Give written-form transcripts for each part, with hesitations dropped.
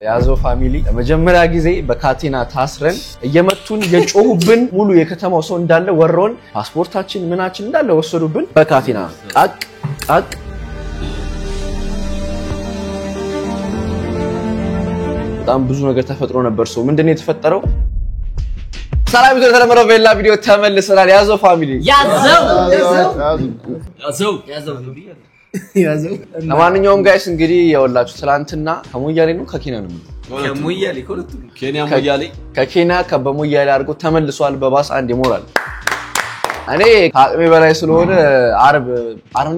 ያዘው ፋሚሊ ለመጀመሪያ ጊዜ በካቴና ታስረን እየመቱን የጮሁብን ሙሉ የከተማው ሰው እንዳለ ወሮን ፓስፖርታችን ምናችን እንዳለ ወሰዱብን በካቴና ቃቅ በጣም ብዙ ነገር ተፈጥሮ ነበር ሰው ምንድነው የተፈጠረው ሰላም ይዘው ተለመረው በሌላ ቪዲዮ ተመልሰናል ያዘው ፋሚሊ ያዘው ለማንኛውም ጋይስ እንግዲህ ያወላችሁ ትላንትና ከሞያሌ ነው ከኬንያ ነው ከሞያሌ ኮርቱ ኬንያ ሞያሌ ከኬንያ ከበሞያሌ አድርጎ ተመልሷል በባስ አንድ ይሞራል እኔ ከአቅሜ በላይ ስለሆነ አርብ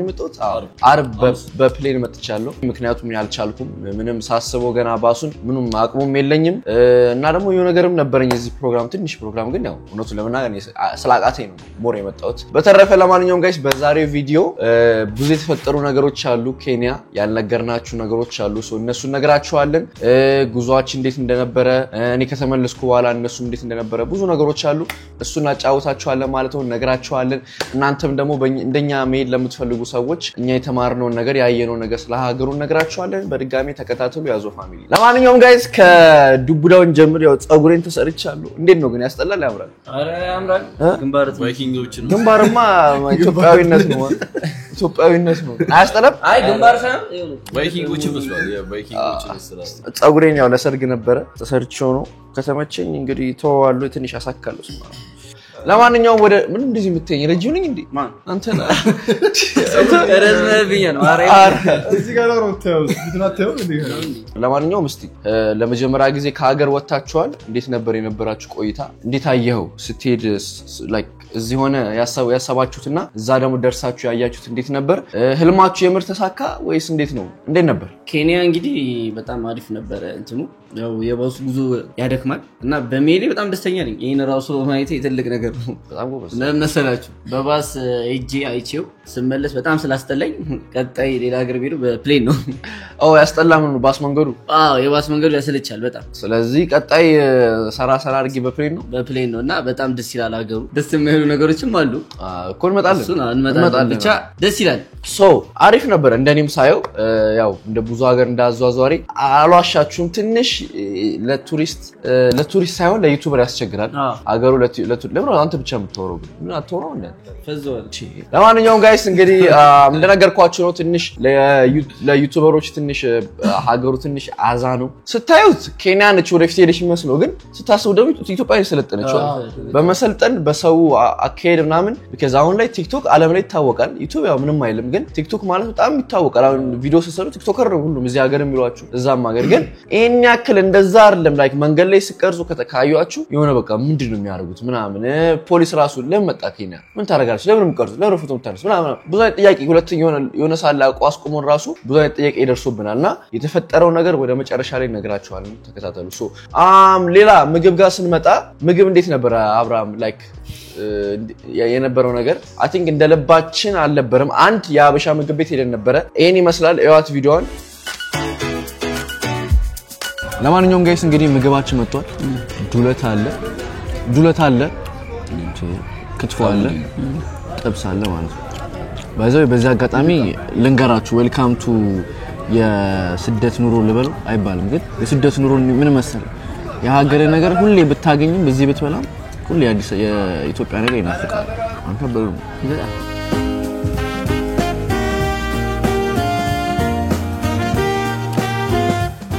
የመጣሁት አርብ በፕሌን መጥቻለሁ ምክንያቱም ያልቻልኩም ምንም ሳስበው ገና ባሱን ምንም አቅሙም የለኝም እና ደግሞ የሆነ ነገርም ነበርኝ እዚህ ፕሮግራም ትንሽ ፕሮግራም ግን ያው እውነቱ ለምናገር ስላቃተኝ ነው ሞር የመጣሁት በተረፈ ለማንኛውም ጋይስ በዛሬው ቪዲዮ ብዙ የተፈጠሩ ነገሮች አሉ ኬንያ ያልነገርናችሁ ነገሮች አሉ ሶ እነሱ ነገራችኋለን ጉዟችን እንዴት እንደነበረ እኔ ከተመለስኩ በኋላ እነሱ እንዴት እንደነበረ ብዙ ነገሮች አሉ እሱን አጫውታችኋለን ማለት ነው ነገራችኋለን እናንተም ደግሞ እንደኛ መሄድ ለምትፈልጉ ሰዎች እኛ የተማርነው ነገር ያየነው ነገር ስለሀገሩ ነገራችኋለን በድጋሚ ተከታተሉ ያዘው ፋሚሊ ለማንኛውም ጋይስ ከዱቡዳውን ጀምር ያው ጸጉሬን ተሰርቻለሁ እንዴት ነው ግን ያስጠላል ያምራል አረ ያምራል ግንባር ቫይኪንጎች ነው ግንባርማ ኢትዮጵያዊነት ነው ኢትዮጵያዊነት ነው አያስጠላም አይ ግንባር ሳይሆን ቫይኪንጎች መስሏል ቫይኪንጎች መስሏል ጸጉሬን ያው ለሰርግ ነበረ ተሰርቼው ነው ከተመቸኝ እንግዲህ ተዋዋለሁ ትንሽ አሳካለሁ ለማንኛውም ወደ ምን እንደዚህ የምትተኝ ረጅም ነኝ እንዴ ማን አንተ ረዝመብኛል ማረይ እዚህ ጋር ነው ተውስ ብትናተው እንዴ ለማንኛውም እስቲ ለመጀመሪያ ጊዜ ከሀገር ወጣችኋል እንዴት ነበር የነበራችሁ ቆይታ እንዴት አየኸው ስትሄድ ላይክ እዚህ ሆነ ያሳባችሁትና እዛ ደግሞ ደርሳችሁ ያያችሁት እንዴት ነበር ህልማችሁ የምር ተሳካ ወይስ እንዴት ነበር ኬንያ እንግዲህ በጣም አሪፍ ነበር እንትኑ ያው የባሱ ጉዞ ያደክማል እና በሜሌ በጣም ደስተኛ ነኝ ይሄን ራሱ ማየት ትልቅ ነገር ነው በጣም ጎበዝ ለምሳላችሁ በባስ ኤጂ አይቼው ስመለስ በጣም ስላስጠላኝ ቀጣይ ሌላ ሀገር ቢሩ በፕሌን ነው ያስጠላም ነው ባስ መንገዱ የባስ መንገዱ ያሰለቻል በጣም ስለዚህ ቀጣይ ሰራ አድርጊ በፕሌን ነው እና በጣም ደስ ይላል ሀገሩ ደስ የሚሉ ነገሮችም አሉ እኮ እንመጣለን ብቻ ደስ ይላል ሶ አሪፍ ነበር እንደኔም ሳየው ያው እንደ ብዙ ሀገር እንዳዟዟሪ አሏሻችሁም ትንሽ ለቱሪስት ሳይሆን ለዩቲዩበር ያስቸግራል ሀገሩ ለምን አንተ ብቻ የምትወረው ምን አትወረው እንዴ ፈዘዋል ለማንኛውም ጋይስ እንግዲህ እንደነገርኳችሁ ነው ትንሽ ለዩቲዩበሮች ትንሽ ሀገሩ ትንሽ አዛ ነው ስታዩት ኬንያ ነች ወደፊት ሄደሽ መስሎ ግን ስታስቡ ደግሞ ኢትዮጵያ የሰለጠነችው በመሰልጠን በሰው አካሄድ ምናምን because አሁን ላይ ቲክቶክ ዓለም ላይ ይታወቃል ዩቲዩብ ያው ምንም አይልም ግን ቲክቶክ ማለት በጣም ይታወቃል አሁን ቪዲዮ ሲሰሩ ቲክቶከር ነው ሁሉም እዚህ ሀገር የሚሏችሁ እዛም ሀገር ግን እኛ ያክል እንደዛ አይደለም ላይክ መንገድ ላይ ሲቀርጹ ከተካያችሁ የሆነ በቃ ምንድነው የሚያደርጉት ምናምን ፖሊስ ራሱ ለምን ኬንያ ምን ታረጋለች ለምን ምቀርጹ ለምን ፎቶ ምታነስ ምናምን ብዙ አይነት ጥያቄ ሁለተኛ የሆነ ሳላ አቋስቆሞን ራሱ ብዙ አይነት ጥያቄ ይደርሶብናልና የተፈጠረው ነገር ወደ መጨረሻ ላይ ነግራችኋለሁ ተከታተሉ ሶ ሌላ ምግብ ጋር ስንመጣ ምግብ እንዴት ነበር አብራም ላይክ የነበረው ነገር አይ ቲንክ እንደለባችን አልነበረም አንድ የአበሻ ምግብ ቤት ሄደን ነበር ይሄን ይመስላል እያት ቪዲዮን ለማንኛውም ጋይስ እንግዲህ ምግባችን መጥቷል ዱለት አለ ክትፎ አለ ጥብስ አለ ማለት ነው በዛ አጋጣሚ ልንገራችሁ ዌልካም ቱ የስደት ኑሮ ልበል አይባልም ግን የስደት ኑሮ ምን መሰለ የሀገሬ ነገር ሁሌ ብታገኝም በዚህ ብትበላም ሁሌ አዲስ የኢትዮጵያ ነገር ይናፍቃል አንተ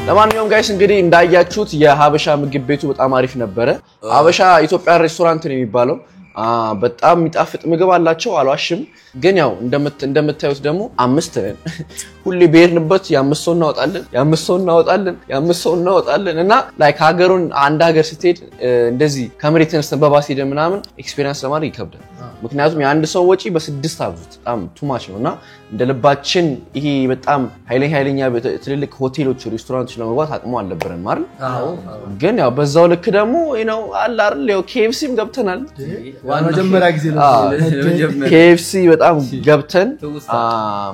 ለማንኛውም ጋይስ እንግዲህ እንዳያችሁት የሀበሻ ምግብ ቤቱ በጣም አሪፍ ነበር ሀበሻ ኢትዮጵያ ሬስቶራንት ነው የሚባለው በጣም የሚጣፍጥ ምግብ አላቸው አልዋሽም ግን ያው እንደምታዩት ደግሞ አምስት ነን ሁሌ በየርንበት ያምሰው እናወጣለን እና ላይክ ሀገሩን አንድ ሀገር ስትሄድ እንደዚህ ከመሬት ተነስተን በባስ ሄደን ምናምን ኤክስፒሪየንስ ለማድረግ ይከብዳል ምክንያቱም የአንድ ሰው ወጪ በ6 አብዙት በጣም ቱማች ነውና እንደልባችን ይሄ በጣም ኃይለኛ ትልልቅ ሆቴሎች ሬስቶራንቶች ለመግባት አቅሙ አልነበረም ማለት ግን ያው በዛው ልክ ደግሞ ነው አለ አይደል ያው KFCም ገብተናል መጀመሪያ ጊዜ ነው KFC በጣም ገብተን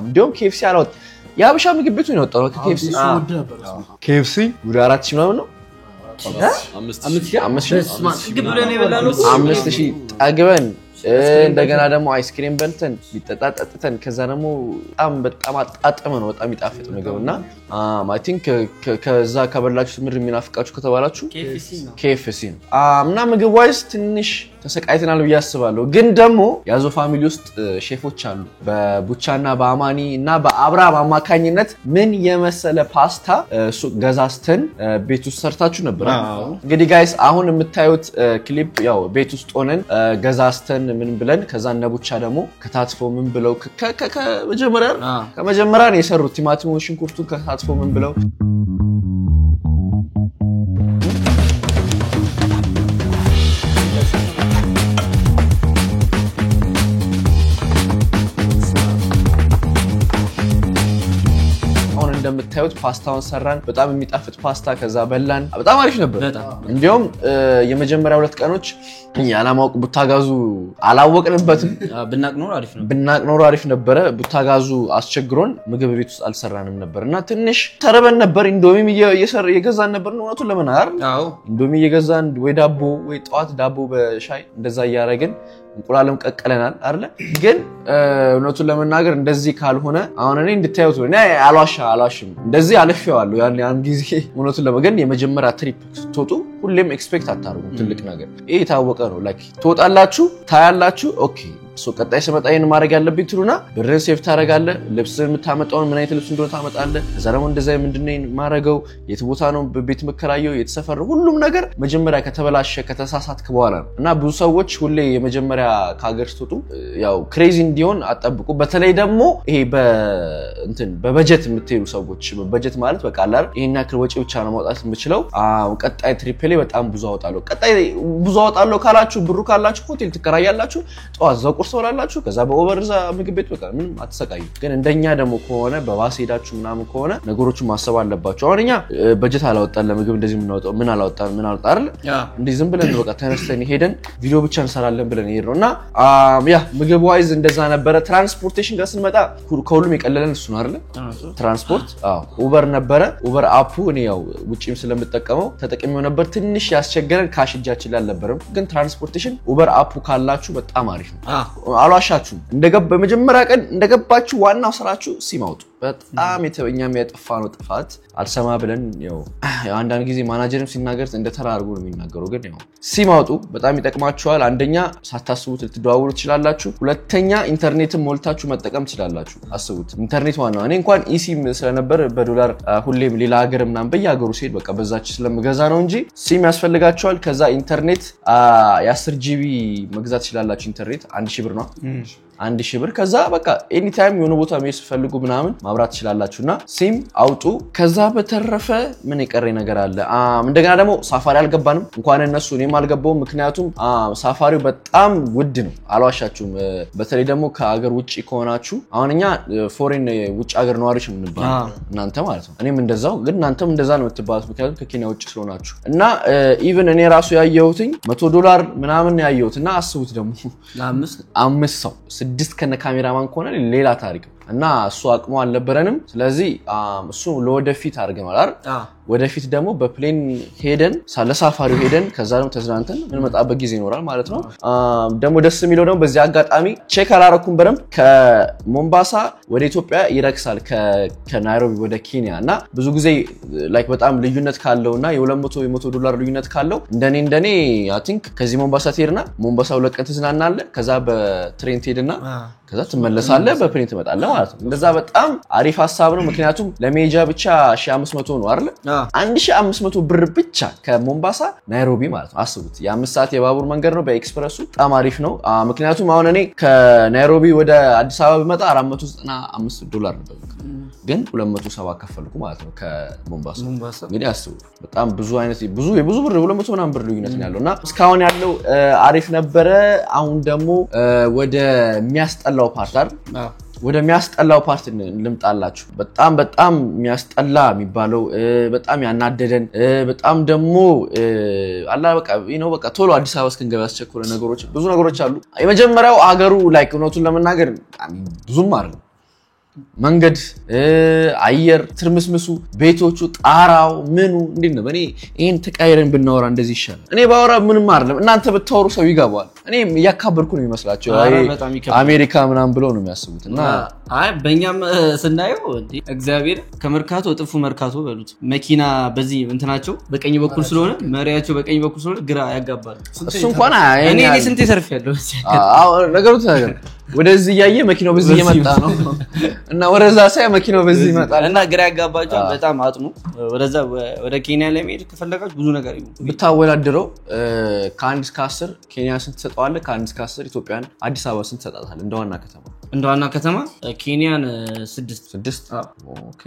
እንደውም KFC አላወጣ ያበሻ ምግብ ቤቱ ነው ወጣው KFC ወደ 4000 ምናምን ነው 5000 ጠግበን እንደገና ደግሞ አይስክሪም በልተን ቢጠጣጠጥተን ከዛ ደግሞ በጣም አጣጥመ ነው በጣም ይጣፍጥ ምግብና I think ከዛ ከበላችሁ ምር የሚናፍቃችሁ ከተባላችሁ KFC ነው እና ምግብ ዋይስ ትንሽ ተሰቃይተናል ብዬ አስባለሁ ግን ደግሞ ያዞ ፋሚሊ ውስጥ ሼፎች አሉ በቡቻና በአማኒ እና በአብራም አማካኝነት ምን የመሰለ ፓስታ ሱቅ ገዛስተን ቤት ውስጥ ሰርታችሁ ነበር እንግዲህ ጋይስ አሁን የምታዩት ክሊፕ ያው ቤት ውስጥ ሆነን ገዛስተን ምን ብለን ከዛ ነቡቻ ደግሞ ከታትፎ ምን ብለው ከመጀመሪያ ነው የሰሩት ቲማቲም ሽንኩርቱን ከታትፎ ምን ብለው እንደምታዩት ፓስታውን ሰራን በጣም የሚጣፍጥ ፓስታ ከዛ በላን በጣም አሪፍ ነበር እንዲያውም የመጀመሪያው 2 ቀኖች ያላማውቅ ቡታጋዙ አላወቅንበትም ብናቅ ኖር አሪፍ ነበር ቡታጋዙ አስቸግሮን ምግብ ቤት ውስጥ አልሰራንም ነበርና ትንሽ ተረበን ነበር ኢንዶሚ እየገዛን ነበር ነው ወጡ ለምናር ኢንዶሚ እየገዛን ወይ ዳቦ ወይ ጧት ዳቦ በሻይ እንደዛ ያያረግን እንቁላልም ቀቀለናል አይደል ግን እውነቱን ለመናገር እንደዚህ ካልሆነ አሁን እኔ እንድታዩት ነው እኔ አላዋሽም እንደዚህ አለፈዋለሁ ያን ጊዜ እውነቱን ለመገን የመጀመሪያ ትሪፕ ስትወጡ ሁሌም ኤክስፔክት አታርጉ ትልቅ ነገር ይሄ ታወቀ ነው ላይክ ትወጣላችሁ ታያላችሁ ኦኬ ቀጣይ ሰመጣይን ማድረግ ያለብኝ ትሩና ብርን ሴፍ ታረጋለ ልብስን የምታመጣውን ምን አይነት ልብስ እንደሆነ ታመጣለ ከዛ ደግሞ እንደዛ ምንድነው ማረጋው የት ቦታ ነው ቤት መከራየው የተሰፈረ ሁሉም ነገር መጀመሪያ ከተበላሸ ከተሳሳትክ በኋላ እና ብዙ ሰዎች ሁሌ የመጀመሪያ ካገር ስትወጡ ያው ክሬዚ እንዲሆን አጠብቁ በተለይ ደግሞ ይሄ በበጀት የምትሄዱ ሰዎች በበጀት ማለት በቃ አላር ይሄን ያክል ወጪ ብቻ ነው ማውጣት የምችለው ቀጣይ ትሪፕ ላይ በጣም ብዙ አወጣለሁ ካላችሁ ብሩ ካላችሁ ሆቴል ትከራያላችሁ ጧት ቁርስ ወላላችሁ ከዛ በኦቨርዛ ምግብ ቤት በቃ ምንም አትሰቃዩ ግን እንደኛ ደግሞ ከሆነ በባስ ሄዳችሁ ምናምን ከሆነ ነገሮችን ማሰብ አለባችሁ አሁንኛ በጀት አላወጣን ለምግብ እንደዚህ ምናወጣው ምን አላወጣን አይደል እንዴ ዝም ብለን በቃ ተነስተን ሄደን ቪዲዮ ብቻ እንሰራለን ብለን ይሄድነውና ያ ምግብ ዋይዝ እንደዛ ነበር ትራንስፖርቴሽን ጋር ስንመጣ ከሁሉም የቀለለን እሱ ነው አይደል ትራንስፖርት ኡበር ነበር ኡበር አፑ እኔ ያው ውጪም ስለምጠቀመው ተጠቅሜው ነበር ትንሽ ያስቸገረን ካሽ እጃችን ላይ አልነበረም ግን ትራንስፖርቴሽን ኡበር አፑ ካላችሁ በጣም አሪፍ ነው አሏሻችሁ በመጀመሪያ ቀን እንደገባችሁ ዋናው ስራችሁ ሲማውጡ በጣም የተበኛም ያጠፋ ነው ጥፋት አልሰማ ብለን ያው አንዳንድ ጊዜ ማናጀርም ሲናገር እንደተራርጉ ነው የሚናገረው ግን ያው ሲማውጡ በጣም ይጠቅማችኋል አንደኛ ሳታስቡት ልትደዋውሉ ትችላላችሁ ሁለተኛ ኢንተርኔትን ሞልታችሁ መጠቀም ትችላላችሁ አስቡት ኢንተርኔት ዋናው እኔ እንኳን ኢሲም ስለነበር በዶላር ሁሌም ሌላ ሀገር ምናምን በየሀገሩ ሲሄድ በቃ በዛች ስለምገዛ ነው እንጂ ሲም ያስፈልጋችኋል ከዛ ኢንተርኔት የ10 GB መግዛት ትችላላችሁ ኢንተርኔት 1000 ብር ነው 1000 ብር ከዛ በቃ ኤኒ ታይም የሆነ ቦታ መሄድ ስትፈልጉ ምናምን ማብራት ትችላላችሁና ሲም አውጡ ከዛ በተረፈ ምን ይቀርይ ነገር አለ እንደገና ደግሞ ሳፋሪ አልገባንም እንኳን እነሱ እኔም አልገባው ምክንያቱም ሳፋሪው በጣም ውድ ነው አልዋሻችሁም በተለይ ደግሞ ከሀገር ውጪ ከሆናችሁ አሁንኛ ፎሬን ውጪ ሀገር ነዋሪዎች ምንባል እናንተ ማለት ነው እኔም እንደዛው ግን እናንተም እንደዛ ነው የምትባሉት ምክንያቱም ከኬንያ ውጪ ስለሆናችሁ እና ኢቭን እኔ ራሱ ያየሁትኝ $100 ምናምን ያየሁትና አስቡት ደግሞ ለአምስት ሰው 6 ከነ ካሜራማን ከሆነ ሌላ ታሪክ እና እሱ አቅሙ አልነበረንም ስለዚህ እሱ ለወደፊት አድርገናል አይደል ወደፊት ደግሞ በፕሌን ሄደን ሳለሳፋሪው ሄደን ከዛ ደግሞ ተዝናንተን ምን መጣበት ጊዜ ይኖራል ማለት ነው ደግሞ ደስ የሚለው ደግሞ በዚህ አጋጣሚ ቼክ አላረኩም በረም ከሞምባሳ ወደ ኢትዮጵያ ይረክሳል ከናይሮቢ ወደ ኬንያ እና ብዙ ጊዜ ላይክ በጣም ልዩነት ካለውና $100 ልዩነት ካለው እንደኔ አይ ቲንክ ከዚህ ሞምባሳ ትሄድና ሞምባሳ 2 ቀን ትዝናናለህ ከዛ በትሬን ትሄድና ከዛ ትመለሳለህ በፕሌን ትመጣለህ ማለት ነው እንደዛ በጣም አሪፍ ሐሳብ ነው ምክንያቱም ለሜጃ ብቻ 1500 ነው አይደል 1500 ብር ብቻ ከሞምባሳ ናይሮቢ ማለት ነው አስቡት የ5 ሰዓት የባቡር መንገድ ነው በኤክስፕረሱ በጣም አሪፍ ነው ምክንያቱም አሁን እኔ ከናይሮቢ ወደ አዲስ አበባ ብመጣ $495 ነበር ግን 270 ከፈልኩ ማለት ነው ከሞምባሳ እንግዲህ አስቡ በጣም ብዙ ብር 200 ምናምን ብር ልዩነት ነው ያለውና እስካሁን ያለው አሪፍ ነበረ አሁን ደግሞ ወደ የሚያስጠላው ፓርት አይደል ወደ የሚያስጠላው ፓርት ልምጣላችሁ በጣም የሚያስጠላ የሚባለው በጣም ያናደደን በጣም ደግሞ አላ በቃ ቶሎ አዲስ አበባ እስከንገባ ያስቸኮለ ነገሮች ብዙ ነገሮች አሉ የመጀመሪያው ሀገሩ ላይክ እውነቱን ለመናገር ብዙም አይደል መንገድ አየር ትርምስምሱ ቤቶቹ ጣራው ምኑ እንዴት ነው? እኔ ይሄን ተቃይረን ብናወራ እንደዚህ ይሻላል። እኔ ባወራ ምንም አይደለም፣ እናንተ ብታወሩ ሰው ይገባዋል። እኔ ያካበርኩ ነው የሚመስላችሁ አሜሪካ ምናምን ብለው ነው የሚያስቡት። እና አይ በእኛም ስናየው እግዚአብሔር ከመርካቶ ጥፉ መርካቶ በሉት መኪና በዚህ እንትናቸው በቀኝ በኩል ስለሆነ መሪያቸው በቀኝ በኩል ስለሆነ ግራ ያጋባል። እሱ እንኳን እኔ ስንት ሰርፍ ያለው ነገሩ ታገር ወደዚህ ያየ መኪናው በዚህ እየመጣ ነው እና ወደዛ ሳይ መኪናው በዚህ ይመጣል እና ግራ ያጋባቸው በጣም አጥኑ። ወደዛ ወደ ኬንያ ለመሄድ ከፈለጋችሁ ብዙ ነገር ይሁን ብታወዳድረው ከ1 እስከ 10 ኬንያ ስንት ትሰጣዋለህ? ከ1 እስከ 10 ኢትዮጵያን አዲስ አበባ ስንት ትሰጣታለህ? እንደ ዋና ከተማ ኬንያን 6 ኦኬ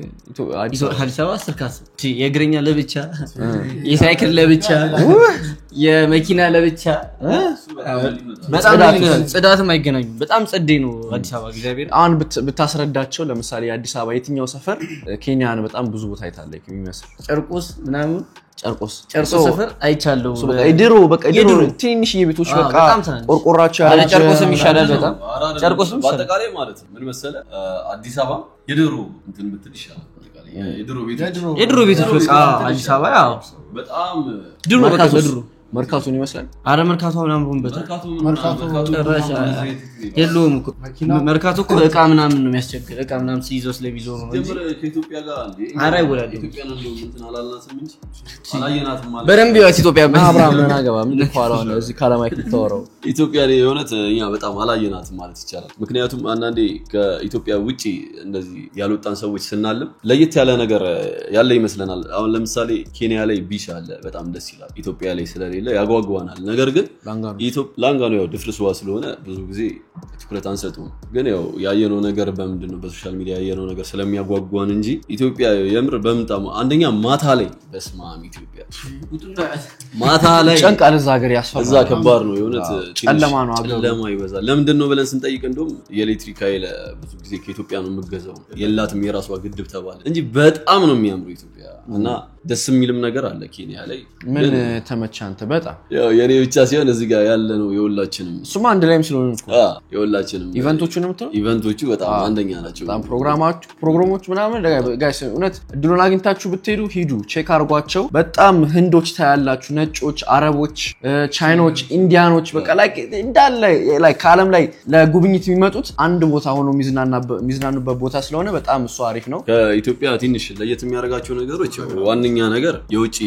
አዲስ አበባ 10 ከ10 የእግረኛ ለብቻ የሳይክል ለብቻ የመኪና ለብቻ በጣም ጽዳትም አይገናኙም። በጣም ጸዴ ነው አዲስ አበባ እግዚአብሔር። አሁን ብታስረዳቸው ለምሳሌ አዲስ አበባ የትኛው ሰፈር ኬንያን በጣም ብዙ ቦታ አይታለህ የሚመስል ጨርቆስ ምናምን ጨርቆስ ሰፈር አይቻለሁ። በቃ ድሮ ትንሽ የቤቶች በቃ ቆርቆራቸው ያለ ጨርቆስም ይሻላል በጣም ጨርቆስም በአጠቃላይ ማለት ነው። ምን መሰለህ አዲስ አበባ የድሮ እንትን ብትል ይሻላል። የድሮ ቤቶች በቃ አዲስ አበባ ያው በጣም ድሮ በቃ ድሮ መርካቶን ይመስላል። አረ መርካቶ ምናምን ሆንበት ጭራሽ የለውም እኮ መርካቶ እኮ እቃ ምናምን ነው የሚያስቸግር። እቃ ምናምን ሲይዘው ስለሚዞር ነው እንጂ ከኢትዮጵያ ጋር አንዴ አረ ይወላል ኢትዮጵያ ነው እንትን አላልናትም እንጂ አላየናትም ማለት በደንብ ያው ኢትዮጵያ አብራም ምን አገባ ምን ቋራው ነው እዚህ ካላማይክ ተወራው ኢትዮጵያ ላይ የሆነት እኛ በጣም አላየናትም ማለት ይቻላል። ምክንያቱም አንዳንዴ ከኢትዮጵያ ውጪ እንደዚህ ያልወጣን ሰዎች ስናልም ለየት ያለ ነገር ያለ ይመስለናል። አሁን ለምሳሌ ኬንያ ላይ ቢሽ አለ በጣም ደስ ይላል። ኢትዮጵያ ላይ ስለሌለ ያጓጓናል። ነገር ግን ላንጋኖ ያው ድፍርስዋ ስለሆነ ብዙ ጊዜ ትኩረት አንሰጡም። ግን ያው ያየነው ነገር በምንድነው በሶሻል ሚዲያ ያየነው ነገር ስለሚያጓጓን እንጂ ኢትዮጵያ የምር በመጣም አንደኛ ማታ ላይ በስማም ኢትዮጵያ ማታ ላይ ጨንቃል እዛ ሀገር ያስፈራል። እዛ ከባድ ነው የሆነት ጨለማ ነው አገሩ ጨለማ ይበዛል። ለምንድነው ብለን ስንጠይቅ እንደውም የኤሌክትሪክ ኃይል ብዙ ጊዜ ከኢትዮጵያ ነው የምገዛው የላትም የራሷ ግድብ ተባለ እንጂ በጣም ነው የሚያምሩ ኢትዮጵያ እና ደስ የሚልም ነገር አለ ኬንያ ላይ። ምን ተመቻንተ? በጣም ያው የኔ ብቻ ሲሆን እዚህ ጋር ያለ ነው የሁላችንም እሱማ አንድ ላይም ስለሆነ እኮ የሁላችንም ኢቨንቶቹንም ተው ኢቨንቶቹ በጣም አንደኛ ናቸው። በጣም ፕሮግራሞች ምናምን ጋይስ እውነት እድሉን አግኝታችሁ ብትሄዱ ሂዱ ቼክ አድርጓቸው። በጣም ህንዶች ታያላችሁ፣ ነጮች፣ አረቦች፣ ቻይኖች፣ ኢንዲያኖች በቃ ላይክ እንዳለ ላይክ ከዓለም ላይ ለጉብኝት የሚመጡት አንድ ቦታ ሆኖ ሚዝናኑበት ቦታ ስለሆነ በጣም እሱ አሪፍ ነው። ከኢትዮጵያ ትንሽ ለየት የሚያደርጋቸው ነገሮች ዋነኛ ነገር የውጪ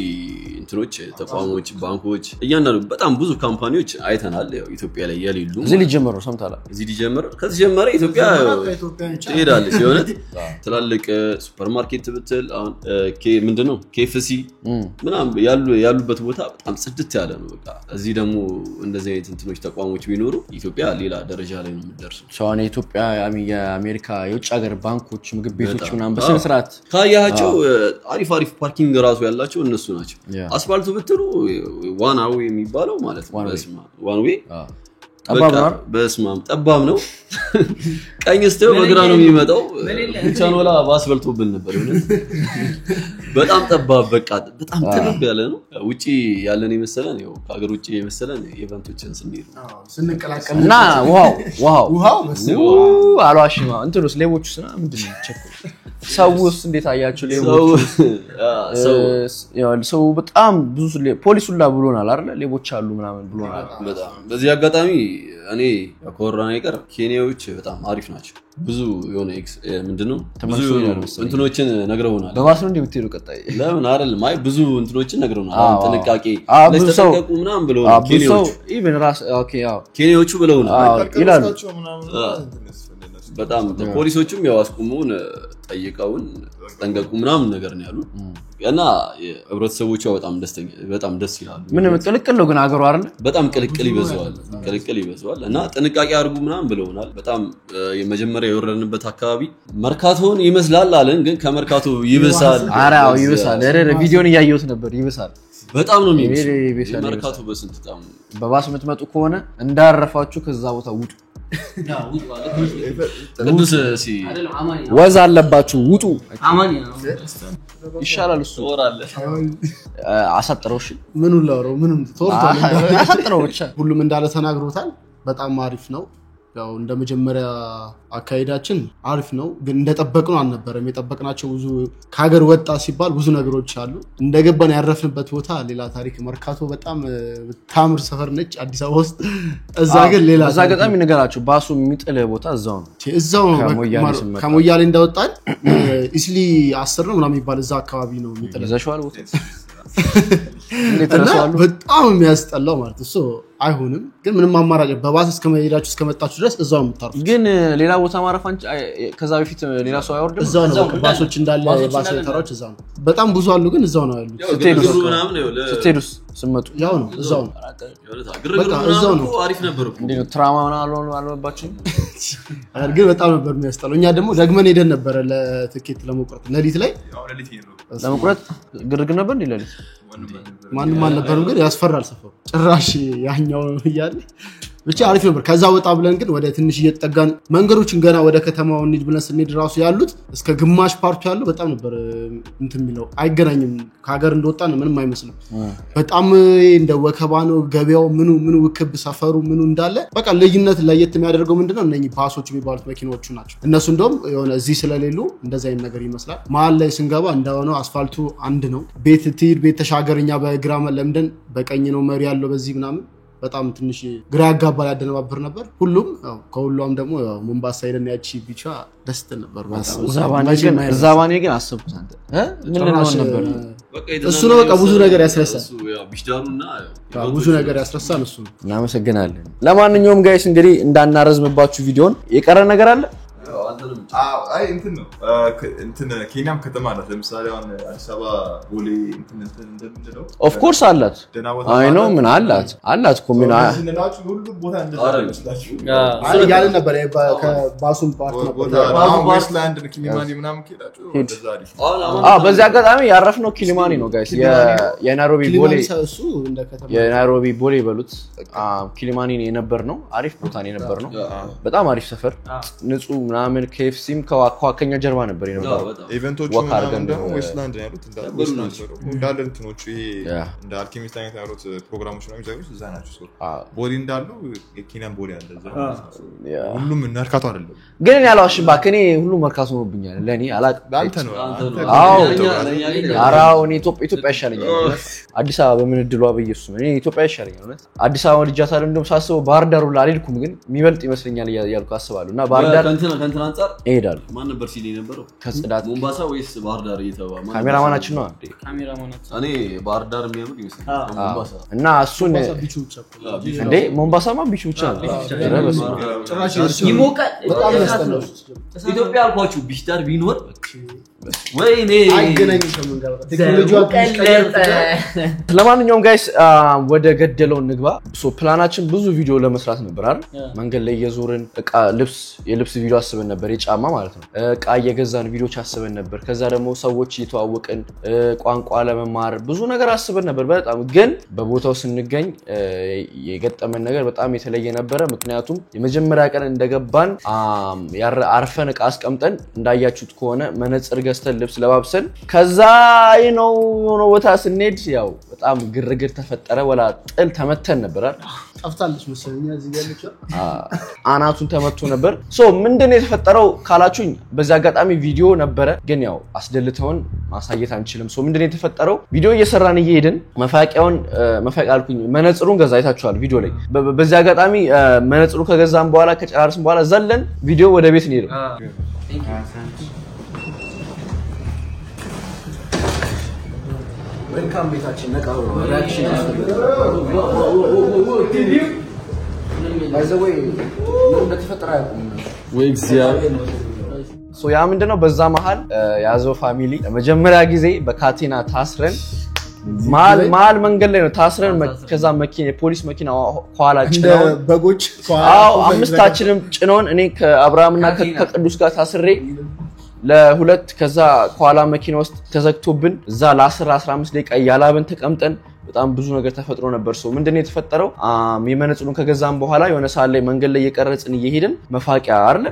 እንትኖች ተቋሞች ባንኮች እያንዳንዱ በጣም ብዙ ካምፓኒዎች አይተናል። ያው ኢትዮጵያ ላይ የሌሉ እዚህ ሊጀመሩ ሰምታላ እዚህ ሊጀመር ከተጀመረ ኢትዮጵያ ትሄዳለች። የሆነት ትላልቅ ሱፐርማርኬት ብትል አሁን ምንድነው KFC ምናምን ያሉበት ቦታ በጣም ጽድት ያለ ነው። በቃ እዚህ ደግሞ እንደዚህ አይነት እንትኖች ተቋሞች ቢኖሩ ኢትዮጵያ ሌላ ደረጃ ላይ ነው የምትደርሰው። ሻውን ኢትዮጵያ የአሜሪካ የውጭ ሀገር ባንኮች ምግብ ቤቶች ምናምን በስነ ስርዓት ካያቸው አሪፍ ፓርኪንግ ራሱ ያላቸው እነሱ ናቸው። አስፋልቱ ብትሉ ዋናው የሚባለው ማለት ነው ዋንዌ በስማም ጠባብ ነው። ቀኝ ስተው በግራ ነው የሚመጣው። ቻኖላ ባስበልቶብን ነበር ማለት በጣም ጠባብ በቃ በጣም ጥብብ ያለ ነው። ውጪ ያለን ይመስላል ያው ከሀገር ውጪ ይመስላል ኢቨንቶችን ስንሄድ ስንቀላቀልና ዋው አሏሽማ እንትሉስ ሌቦቹስ ምንድነው ቸኮል ሰውስ እንዴት አያችሁ? ሌቦች ሰው በጣም ብዙ ፖሊሱላ ብሎናል አይደል? ሌቦች አሉ ምናምን ብሎናል። በጣም በዚህ አጋጣሚ እኔ ኮሮና ይቀር ኬንያዎች በጣም አሪፍ ናቸው። ብዙ የሆነ ምንድነው ብዙ እንትኖችን ነግረውናል። በባስ ነው እንደምትሄዱ ቀጣይ ለምን አይደለም አይ ብዙ እንትኖችን ነግረውናል። አሁን ጥንቃቄ ለተጠንቀቁ ምናምን ብለውናል ኬንያዎች ኢቭን ራስ ኦኬ ያው ኬንያዎቹ ብለውናል ይላሉ። በጣም ፖሊሶቹም ያው አስቆሙን ጠይቀውን ጠንቀቁ ምናምን ነገር ነው ያሉት። እና ህብረተሰቦቹ በጣም ደስ ይላሉ። ምንም ቅልቅል ነው ግን አገሩ አይደል? በጣም ቅልቅል ይበዛዋል እና ጥንቃቄ አድርጉ ምናምን ብለውናል። በጣም የመጀመሪያ የወረድንበት አካባቢ መርካቶን ይመስላል አለን፣ ግን ከመርካቶ ይብሳል። አራው ይብሳል። ቪዲዮን እያየሁት ነበር። ይብሳል በጣም ነው የሚብሳል። መርካቶ በስንት ጣም በባስ የምትመጡ ከሆነ እንዳረፋችሁ ከዛ ቦታ ውጡ። ቅዱስ ወዝ አለባችሁ ውጡ። አማን ይሻላል እሱ ወራለ አሳጥረው እሺ ምኑን ላውራው ምንም ተወርቷል። አሳጥረው ብቻ ሁሉም እንዳለ ተናግሮታል። በጣም አሪፍ ነው። ያው እንደመጀመሪያ አካሄዳችን አሪፍ ነው ግን እንደጠበቅነው አልነበረም የጠበቅናቸው ብዙ ከሀገር ወጣ ሲባል ብዙ ነገሮች አሉ እንደገባን ያረፍንበት ቦታ ሌላ ታሪክ መርካቶ በጣም ታምር ሰፈር ነች አዲስ አበባ ውስጥ እዛ ግን ሌላ እዛ ገጣሚ ነገራችሁ ባሱ የሚጥል ቦታ እዛው ነው ከሞያሌ እንደወጣን ኢስሊ 10 ነው ምናምን ይባል እዛ አካባቢ ነው የሚጥል ዘሽዋል ቦታ በጣም የሚያስጠላው ማለት እሱ አይሆንም ግን ምንም አማራጭ በባስ እስከመሄዳችሁ እስከመጣችሁ ድረስ እዛው የምታርፉ ግን ሌላ ቦታ ማረፋን ከዛ በፊት ሌላ ሰው አይወርድም እዛው ነው ባሶች እንዳለ ባስ ተራዎች እዛው ነው በጣም ብዙ አሉ ግን እዛው ነው ያሉት ስትሄዱስ ስመጡ ያው ነው እዛው ነው በቃ እዛው ነው አሪፍ ነበር እንዴ ነው ትራማውን አልወባችሁ ግን በጣም ነበር የሚያስጠላው እኛ ደግሞ ደግመን ሄደን ነበር ለትኬት ለመቁረጥ ለሊት ላይ ለመቁረጥ ግርግር ነበር እንዴ ለሊት ማንም አልነበረም ግን ያስፈራል ሰፈሩ ጭራሽ ያኛው ይያል ብቻ አሪፍ ነበር ከዛ ወጣ ብለን ግን ወደ ትንሽ እየተጠጋን መንገዶችን ገና ወደ ከተማው እንሂድ ብለን ስንሄድ ራሱ ያሉት እስከ ግማሽ ፓርቱ ያለው በጣም ነበር እንትን የሚለው አይገናኝም ከሀገር እንደወጣን ምንም አይመስልም በጣም እንደ ወከባ ነው ገበያው ምኑ ውክብ ሰፈሩ ምኑ እንዳለ በቃ ለይነት ለየት የሚያደርገው ምንድነው እነኚህ ባሶች የሚባሉት መኪናዎቹ ናቸው እነሱ እንደውም የሆነ እዚህ ስለሌሉ እንደዛ አይነት ነገር ይመስላል መሀል ላይ ስንገባ እንደሆነው አስፋልቱ አንድ ነው ቤት ትሂድ ቤት ተሻገርኛ በግራ ለምደን በቀኝ ነው መሪ ያለው በዚህ ምናምን በጣም ትንሽ ግራ ያጋባል ያደነባበር ነበር ሁሉም ከሁሉም ደግሞ ሞምባሳ ሄደን ያቺ ቢቻ ደስ ነበር ዛባኔ ግን አሰብኩት አንተ ምን ነው ነበር እሱ ነው በቃ ብዙ ነገር ያስረሳል ቢሽዳሩና ብዙ ነገር ያስረሳል እሱ እናመሰግናለን ለማንኛውም ጋይስ እንግዲህ እንዳናረዝምባችሁ ቪዲዮን የቀረ ነገር አለ አይ እንትን ነው ኬንያም ከተማ አላት ለምሳሌ አሁን አዲስ አበባ ቦሌ እንትን እንደምንለው ኦፍ ኮርስ አላት አይ ኖ ምን አላት ኮሚና ሁሉ ቦታ እንደዛ አይ ያለ ነበር ከባሱም ፓርት ነበር ዌስትላንድ ኪሊማኒ ምናምን ከሄዳችሁ እንደዛ አሪፍ በዚህ አጋጣሚ ያረፍነው ኪሊማኒ ነው ጋይስ የናይሮቢ ቦሌ እሱ እንደ ከተማ የናይሮቢ ቦሌ በሉት ኪሊማኒ የነበር ነው አሪፍ ቦታ ነው የነበር ነው በጣም አሪፍ ሰፈር ንጹህ ምናምን KFCም ከዋከኛ ጀርባ ነበር የነበረው ኢቨንቶቹ ደግሞ ዌስትላንድ ነው ያሉት እንዳለ እንትኖቹ ይሄ እንደ አልኬሚስት አይነት ያሉት ፕሮግራሞች ነው የሚዘጋጁት እዛ ናቸው ቦዲ እንዳለው የኬንያን ቦዲ አለ እዛ ሁሉም መርካቶ አይደለም ግን ያለው አሽባክ እኔ ሁሉም መርካቶ ሆኖብኛል ለኔ አንተ ነው አራው እኔ ኢትዮጵያ ይሻለኛል አዲስ አበባ በምን ድሏ በኢየሱስ እኔ ኢትዮጵያ ይሻለኛል ማለት አዲስ አበባ ልጃታል እንደም ሳስበው ባህር ዳር ሁሉ አልሄድኩም ግን የሚበልጥ ይመስለኛል ያልኩ አስባለሁና ባህር ዳር ከእንትን አንፃር እሄዳለሁ ማን ነበር ሲል የነበረው ከጽዳት ሞምባሳ ወይስ ባህር ዳር እየተባለ ካሜራማናችን ነው ካሜራማናችን እኔ ባህር ዳር የሚያምር ይመስላል ሞምባሳ እና እሱን እንዴ ሞምባሳማ ቢቹ ብቻ ነው ጭራሽ ይሞቃል በጣም ያስጠላል ኢትዮጵያ አልኳችሁ ቢሽዳር ቢኖር ወይኔ አይገናኝም ከመንገር ቴክኖሎጂው ለማንኛውም ጋይስ ወደ ገደለው ንግባ ፕላናችን ብዙ ቪዲዮ ለመስራት ነበር አይደል መንገድ ላይ የዞርን እቃ የልብስ ቪዲዮ አስበን ነበር የጫማ ማለት ነው እቃ የገዛን ቪዲዮች አስበን ነበር ከዛ ደግሞ ሰዎች እየተዋወቅን ቋንቋ ለመማር ብዙ ነገር አስበን ነበር በጣም ግን በቦታው ስንገኝ የገጠመን ነገር በጣም የተለየ ነበር ምክንያቱም የመጀመሪያ ቀን እንደገባን አርፈን እቃ አስቀምጠን እንዳያችሁት ከሆነ መነጽር ገዝተን ልብስ ለባብሰን ከዛ ነው ቦታ ስንሄድ ያው በጣም ግርግር ተፈጠረ ወላ ጥል ተመተን ነበር ጠፍታለች መሰለኝ እዚህ ያለች አናቱን ተመቶ ነበር ምንድነው የተፈጠረው ካላችሁኝ በዛ አጋጣሚ ቪዲዮ ነበረ ግን ያው አስደልተውን ማሳየት አንችልም ምንድነው የተፈጠረው ቪዲዮ እየሰራን እየሄድን መፋቂያልኩኝ መነጽሩን ገዛ አይታችኋል ቪዲዮ ላይ በዛ አጋጣሚ መነጽሩ ከገዛን በኋላ ከጨራርስን በኋላ ዘለን ቪዲዮ ወደ ቤት እንሄድ ዌልካም ቤታችን ነቃው ሪአክሽን ባይዘዌይ ምን እንደተፈጠረ አይቆም ወይ እግዚአብሔር ያ ምንድነው በዛ መሃል ያዘው ፋሚሊ ለመጀመሪያ ጊዜ በካቴና ታስረን ማል መንገድ ላይ ነው ታስረን ከዛ መኪና ፖሊስ መኪና ኋላ ጭነው በጎች አምስታችንም ጭነውን እኔ ከአብርሃምና ከቅዱስ ጋር ታስሬ ለሁለት ከዛ ኋላ መኪና ውስጥ ተዘግቶብን እዛ ለ10 15 ደቂቃ ያላበን ተቀምጠን በጣም ብዙ ነገር ተፈጥሮ ነበር ሰው ምንድነው የተፈጠረው የመነጽሩን ከገዛም በኋላ የሆነ ሰዓት ላይ መንገድ ላይ እየቀረጽን እየሄድን መፋቂያ አይደል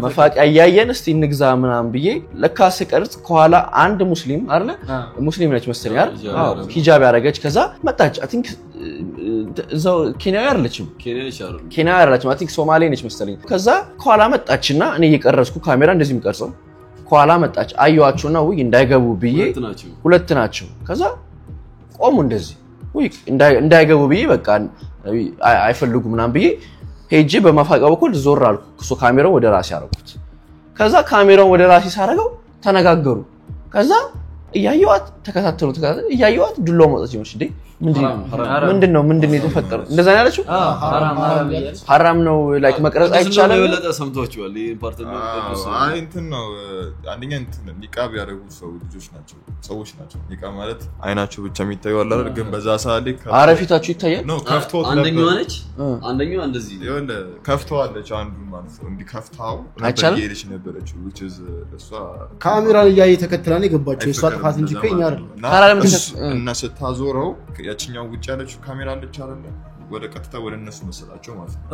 መፋቂያ ያያየን እስቲ እንግዛ ምናምን ብዬ ለካ ስቀርጽ ከኋላ አንድ ሙስሊም አይደል ሙስሊም ነች መሰለኝ አይደል ሂጃብ ያደረገች ከዛ መጣች አይ ቲንክ እዛው ኬንያ አይደለችም ኬንያ አይደለችም አይ ቲንክ ሶማሌ ነች መሰለኝ ከዛ ከኋላ መጣችና እኔ እየቀረጽኩ ካሜራ እንደዚህ የሚቀርጸው ከኋላ መጣች አዩዋቸውና ወይ እንዳይገቡ ብዬ ሁለት ናቸው ከዛ ቆሙ እንደዚህ ወይ እንዳይገቡ ብዬ በቃ አይፈልጉም ምናምን ብዬ ሄጄ በማፋቂያው በኩል ዞር አልኩ እሱ ካሜራውን ወደ ራሴ አረኩት ከዛ ካሜራውን ወደ ራሴ ሳረጋው ተነጋገሩ ከዛ እያየዋት ተከታተሉ እያየዋት ዱላው መጣች ይሆንሽ እንዴ ምንድነው የተፈጠረው እንደዛ ነው ያለችው ሐራም ነው ላይክ መቅረጽ አይቻልም የበለጠ ሰምቷቸዋል ይሄን ፓርት ነው አይ እንትን ነው አንደኛ እንትን ኒቃብ ያደረጉ ሰዎች ናቸው ኒቃብ ማለት አይናቸው ብቻ የሚታየው አይደል ግን በዛ ሰዓት ላይ አረፊታችሁ ይታያል ነው ከፍቶት አንደኛው ነች አንደኛው እንደዚህ የሆነ ከፍተዋለች አንዱን ማለት ነው እንዲ ከፍታው ነበር ይሄድሽ ነበረች which is እሷ ካሜራን እያየ ተከትላኔ ገባቸው እሷ ጥፋት እንጂ ከኛ አይደል እና ስታዞረው ያቺኛው ውጭ ያለችው ካሜራ አለች አይደል ወደ ቀጥታ ወደ እነሱ መሰላቸው ማለት ነው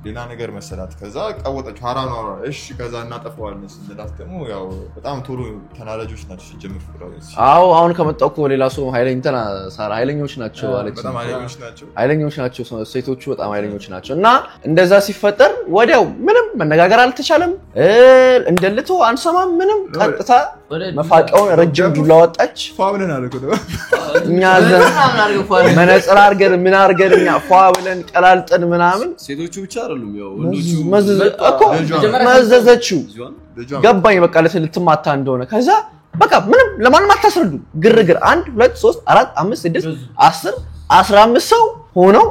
ሌላ ነገር መሰላት ከዛ ቀወጣችሁ ሐራም ነው እሺ ከዛ እናጠፋዋለን ስለላት ደግሞ ያው በጣም ቶሎ ተናላጆች ናቸው ሲጀምር ፍራውስ አዎ አሁን ከመጣው እኮ ሌላ ሰው ኃይለኛ ሳራ ኃይለኞች ናቸው አለች በጣም ኃይለኞች ናቸው ሴቶቹ በጣም ኃይለኞች ናቸው እና እንደዛ ሲፈጠር ወዲያው ምንም መነጋገር አልተቻለም እንደልቶ አንሰማም ምንም ቀጥታ መፋቂያውን ረጅም ዱላ ወጣች ፋብለን አለኩ እኛ መነጽር አርገን ምን አርገን እኛ ፋብለን ቀላልጠን ምናምን ሴቶቹ ብቻ አይደሉም ያው ወንዶቹ መዘዘችው ገባኝ በቃ ልትማታ እንደሆነ ከዛ በቃ ምንም ለማንም አታስረዱ ግርግር 1 2 3 4 5 6 10 15 ሰው ሆነው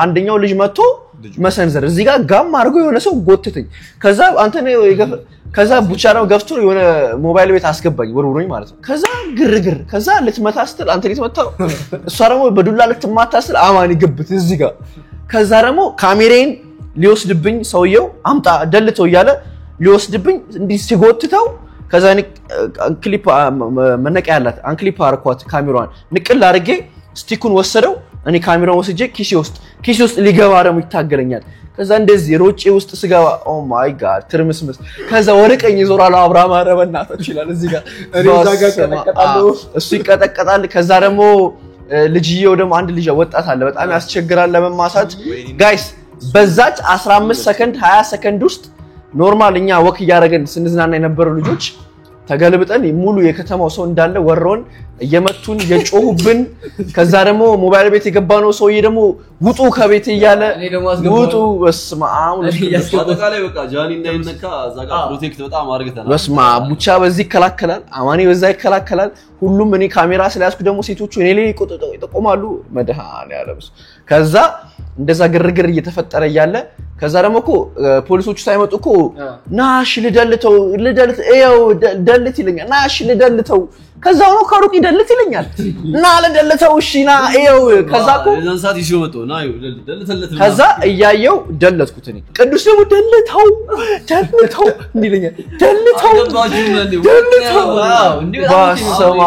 አንደኛው ልጅ መጥቶ መሰንዘር እዚህ ጋር ጋም አድርጎ የሆነ ሰው ጎትተኝ ከዛ አንተ ነው ከዛ ቡቻራው ገፍቶ የሆነ ሞባይል ቤት አስገባኝ ወርውሮኝ ማለት ነው ከዛ ግርግር ከዛ ልትመታ ስትል አንተ ልትመታው እሷ ደግሞ በዱላ ልትማታ ስትል አማን ይገብት እዚህ ጋር ከዛ ደግሞ ካሜራዬን ሊወስድብኝ ሰውየው አምጣ ደልተው እያለ ሊወስድብኝ እንዲህ ሲጎትተው ከዛ ክሊፕ መነቂያ ያላት አንክሊፕ አርኳት ካሜራዋን ንቅል አድርጌ ስቲኩን ወሰደው እኔ ካሜራውን ወስጄ ኪሴ ውስጥ ሊገባ ደግሞ ይታገለኛል ከዛ እንደዚህ ሮጬ ውስጥ ስገባ ኦ ማይ ጋድ ትርምስምስ ከዛ ወደ ቀኝ ይዞራል አብራማ ረበናታች ይላል እዚህ ጋር እሱ ይቀጠቀጣል ከዛ ደግሞ ልጅየው ደግሞ አንድ ልጅ ወጣት አለ በጣም ያስቸግራል ለመማሳት ጋይስ በዛች 15 ሰከንድ 20 ሰከንድ ውስጥ ኖርማል እኛ ወክ ያረጋን ስንዝናና የነበሩ ልጆች ተገልብጠን ሙሉ የከተማው ሰው እንዳለ ወሮን እየመቱን የጮሁብን ከዛ ደግሞ ሞባይል ቤት የገባነው ሰውዬ ደግሞ ውጡ ከቤት እያለ ውጡ በስማም አጠቃላይ በቃ ጃኒ እንዳይነካ ዛጋ ፕሮቴክት በጣም አርግተናል በስማም ቡቻ በዚህ ይከላከላል አማኒ በዛ ይከላከላል ሁሉም እኔ ካሜራ ስለያዝኩ ደግሞ ሴቶቹ እኔ ላይ ይቆጣጣሉ መድሃን ያለብስ ከዛ እንደዛ ግርግር እየተፈጠረ ያለ ከዛ ደግሞ እኮ ፖሊሶቹ ሳይመጡ እኮ ናሽ ልደልተው እየው ደልት ይለኛል ናሽ ልደልተው ከዛው ነው ከሩቅ ይደልት ይለኛል እና ለደልተው እሺና እየው ከዛ እኮ ለዛንሳት ይሽው መጥቶ ና ደልተለት ከዛ እያየው ደለትኩት እኔ ቅዱስ ደግሞ ደልተው እንዲለኛል ደልተው ባሰማ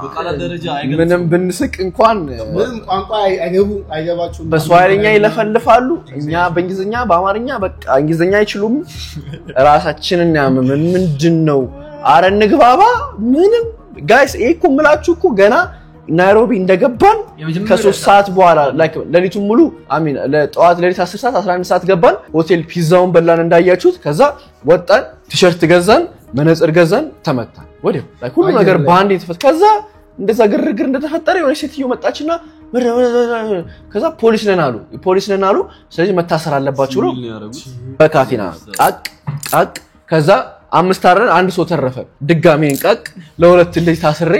በቃላት ደረጃ አይገርም ምንም ብንስቅ እንኳን ምንም ቋንቋ አይገባችሁም በስዋሂልኛ ይለፈልፋሉ እኛ በእንግሊዝኛ በአማርኛ በቃ እንግሊዝኛ አይችሉም ራሳችንን ያመምን ምንድነው አረ እንግባባ ምንም ጋይስ እኮ ምላችሁ እኮ ገና ናይሮቢ እንደገባን ከ3 ሰዓት በኋላ ላይክ ለሊቱን ሙሉ አሚን ለጠዋት ለሊት 10 ሰዓት 11 ሰዓት ገባን ሆቴል ፒዛውን በላን እንዳያችሁት ከዛ ወጣን ቲሸርት ገዛን መነጽር ገዛን ተመታን ወዲያው ላይክ ሁሉ ነገር ባንድ የተፈተ ከዛ እንደዛ ግርግር እንደተፈጠረ የሆነ ሴትዮ መጣችና ከዛ ፖሊስ ነን አሉ ስለዚህ መታሰር አለባችሁ ብሎ በካቴና ቃቅ ከዛ 5 አረን አንድ ሰው ተረፈ ድጋሜን ቃቅ ለሁለት ልጅ ታስሬ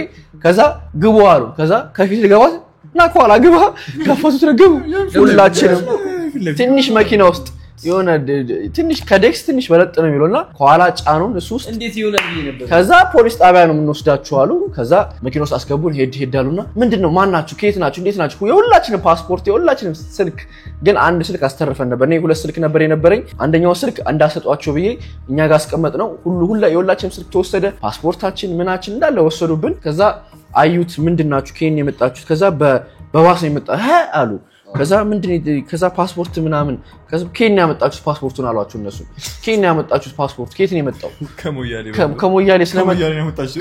ከዛ ግቡ አሉ ከዛ ከፊት ልገባት እና ከኋላ ግባ ከፈቱት ረገቡ ሁላችንም ትንሽ መኪና ውስጥ የሆነ ትንሽ ከዴክስ ትንሽ በለጥ ነው የሚለውና ከኋላ ጫኑን እሱ ውስጥ እንዴት ይሆናል ነበር ከዛ ፖሊስ ጣቢያ ነው የምንወስዳችሁ አሉ ከዛ መኪና ውስጥ አስገቡን ሄድ አሉና ምንድነው ማን ናችሁ ከየት ናችሁ እንዴት ናችሁ የሁላችንም ፓስፖርት የሁላችንም ስልክ ግን አንድ ስልክ አስተርፈን ነበር እኔ ሁለት ስልክ ነበር የነበረኝ አንደኛው ስልክ እንዳሰጧቸው ብዬ እኛ ጋር አስቀመጥ ነው የሁላችንም ስልክ ተወሰደ ፓስፖርታችን ምናችን እንዳለ ወሰዱብን ከዛ አዩት ምንድናችሁ ከየት የመጣችሁት ከዛ በባስ ነው የመጣ አሉ ከዛ ምንድነው ከዛ ፓስፖርት ምናምን ከዛ ኬንያ ያመጣችሁት ፓስፖርቱን አሏችሁ እነሱ ኬንያ ያመጣችሁት ፓስፖርት ከየት ነው የመጣው ከሞያሌ ስለመጣ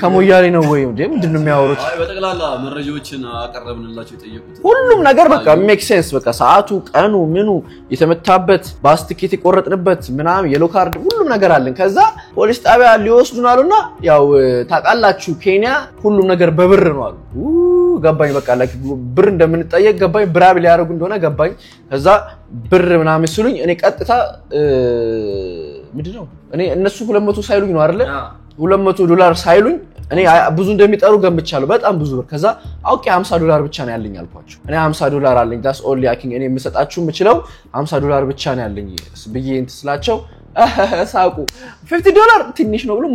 ከሞያሌ ነው ወይ እንዴ ምንድነው የሚያወሩት አይ በጠቅላላ መረጃዎችን አቀረብንላችሁ የጠየቁት ሁሉም ነገር በቃ ሜክ ሴንስ በቃ ሰዓቱ ቀኑ ምኑ የተመታበት ባስቲኬት የቆረጥንበት ምናምን የሎ ካርድ ሁሉም ነገር አለን ከዛ ፖሊስ ጣቢያ ሊወስዱን አሉና ያው ታቃላችሁ ኬንያ ሁሉም ነገር በብር ነው አሉ ገባኝ በቃ ብር እንደምንጠየቅ ገባኝ ብራብ ሊያረጉ እንደሆነ ገባኝ ከዛ ብር ምናምን ሲሉኝ እኔ ቀጥታ ምንድነው እኔ እነሱ 200 ሳይሉኝ ነው አይደለ $200 ሳይሉኝ እኔ ብዙ እንደሚጠሩ ገምቻለሁ በጣም ብዙ ብር ከዛ አውቄ $50 ብቻ ነው ያለኝ አልኳቸው እኔ $50 አለኝ that's only I can እኔ የምሰጣችሁ የምችለው $50 ብቻ ነው ያለኝ ብዬ እንትስላቸው ሳቁ $50 ትንሽ ነው ብሎ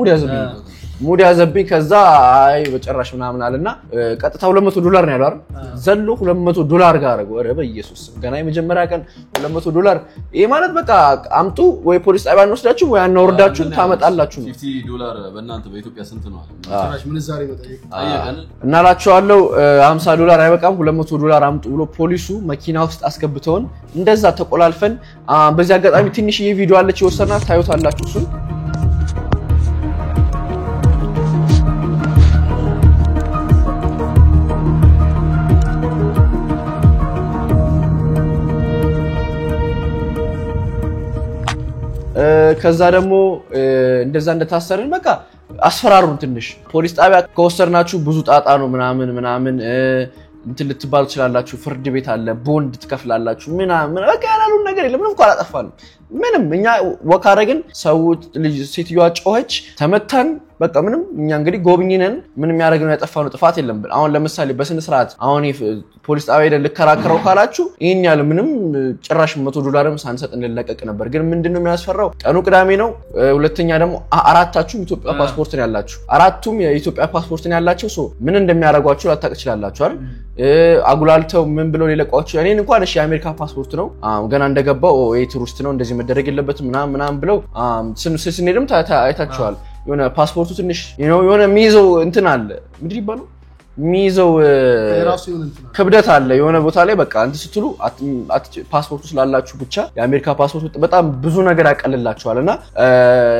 ሙድ ያዘብኝ ከዛ አይ በጨራሽ ምናምን አለና ቀጥታ $200 ነው ያለው አይደል ዘሎ $200 ጋር አረገው ኧረ በኢየሱስ ገና የመጀመሪያ ቀን $200 ይሄ ማለት በቃ አምጡ ወይ ፖሊስ ጣቢያ እንወስዳችሁ ወይ አናወርዳችሁ ታመጣላችሁ $50 በእናንተ በኢትዮጵያ ስንት ነው ጭራሽ ምን ዛሬ በጠይቅ እናላችኋለሁ $50 አይበቃም $200 አምጡ ብሎ ፖሊሱ መኪና ውስጥ አስገብተውን እንደዛ ተቆላልፈን በዚህ አጋጣሚ ትንሽ ይሄ ቪዲዮ አለች ይወሰና ታዩታላችሁ እሱ ከዛ ደግሞ እንደዛ እንደታሰርን በቃ አስፈራሩን ትንሽ ፖሊስ ጣቢያ ከወሰድናችሁ ብዙ ጣጣ ነው ምናምን እንትን ልትባሉ ትችላላችሁ ፍርድ ቤት አለ ቦንድ ትከፍላላችሁ ምናምን በቃ ያላሉን ነገር የለም ምንም እንኳን አላጠፋንም ምንም እኛ ወካረግን ሰው ልጅ ሴትዮዋ ጮኸች ተመታን በቃ ምንም እኛ እንግዲህ ጎብኝነን ምንም ያደረግነው ያጠፋነው ጥፋት የለም አሁን ለምሳሌ በስነ ስርዓት አሁን ፖሊስ ጣቢያ ሄደን ልከራከረው ካላችሁ ይሄን ያለ ምንም ጭራሽ $100 ሳንሰጥ እንለቀቅ ነበር ግን ምንድነው የሚያስፈራው ቀኑ ቅዳሜ ነው ሁለተኛ ደግሞ አራታችሁም ኢትዮጵያ ፓስፖርት ነው ያላችሁ አራቱም የኢትዮጵያ ፓስፖርት ነው ያላችሁ ሶ ምን እንደሚያደርጓችሁ ላታውቁ ይችላልላችሁ አይደል አጉላልተው ምን ብለው ሊለቋችሁ እኔን እንኳን እሺ የአሜሪካ ፓስፖርት ነው ገና እንደገባው ወይ ቱሪስት ነው እንደዚህ መደረግ የለበትም ምናምን ብለው ስንሄድም አይታችኋል የሆነ ፓስፖርቱ ትንሽ የሆነ ሚይዘው እንትን አለ ምንድን ይባላል ሚይዘው ክብደት አለ የሆነ ቦታ ላይ በቃ አንተ ስትሉ ፓስፖርቱ ስላላችሁ ብቻ የአሜሪካ ፓስፖርት በጣም ብዙ ነገር ያቀልላችኋልና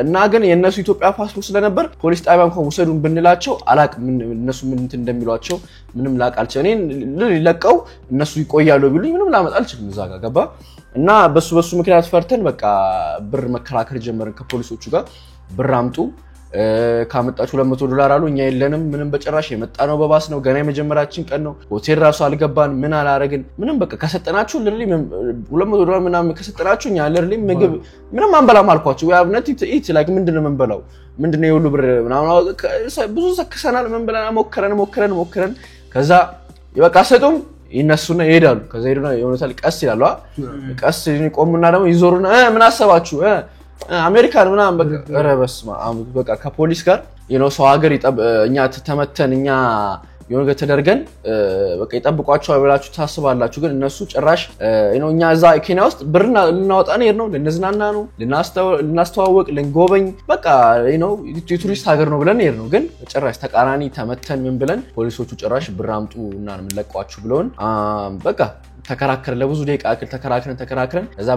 እና ግን የነሱ ኢትዮጵያ ፓስፖርት ስለነበር ፖሊስ ጣቢያ እንኳን ወሰዱን ብንላቸው አላቅም እነሱ ምን እንትን እንደሚሏቸው ምንም ላቃልቸ እኔ ለቀው እነሱ ይቆያሉ ቢሉኝ ምንም ላመጣ አልችልም እዛ ጋር ገባ እና በሱ ምክንያት ፈርተን በቃ ብር መከራከር ጀመርን ከፖሊሶቹ ጋር ብር አምጡ ካመጣችሁ $200 አሉ እኛ የለንም ምንም በጭራሽ የመጣ ነው በባስ ነው ገና የመጀመሪያችን ቀን ነው ሆቴል ራሱ አልገባን ምን አላረግን ምንም በቃ ከሰጠናችሁ ለርሊ $200 ምናምን ከሰጠናችሁ እኛ ለርሊ ምግብ ምንም አንበላም አልኳችሁ ወይ አብነት ኢት ላይክ ምንድነው መንበላው ምንድነው የሁሉ ብር ምናምን ብዙ ሰከሰናል መንበላና ሞከረን ከዛ ይበቃ ሰጡም ይነሱና ይሄዳሉ ከዛ ሄዱና የሆነታል ቀስ ይላሉ ቀስ ይቆሙና ደግሞ ይዞሩና ምን አሰባችሁ አሜሪካን ምናምን በቃ ረበስማ በቃ ከፖሊስ ጋር ሰው ሀገር እኛ ተመተን እኛ የሆነ ነገር ተደርገን በቃ ይጠብቋቸው ብላችሁ ታስባላችሁ ግን እነሱ ጭራሽ እኛ እዛ ኬንያ ውስጥ ብርና ልናወጣ ነው ለነዝናና ነው ልናስተዋወቅ ልንጎበኝ በቃ የቱሪስት ሀገር ነው ብለን ነው ግን ጭራሽ ተቃራኒ ተመተን ምን ብለን ፖሊሶቹ ጭራሽ ብር አምጡ እና እንለቋችሁ ብለውን በቃ ተከራከረ ለብዙ ደቂቃ አክል ተከራክረን ከዛ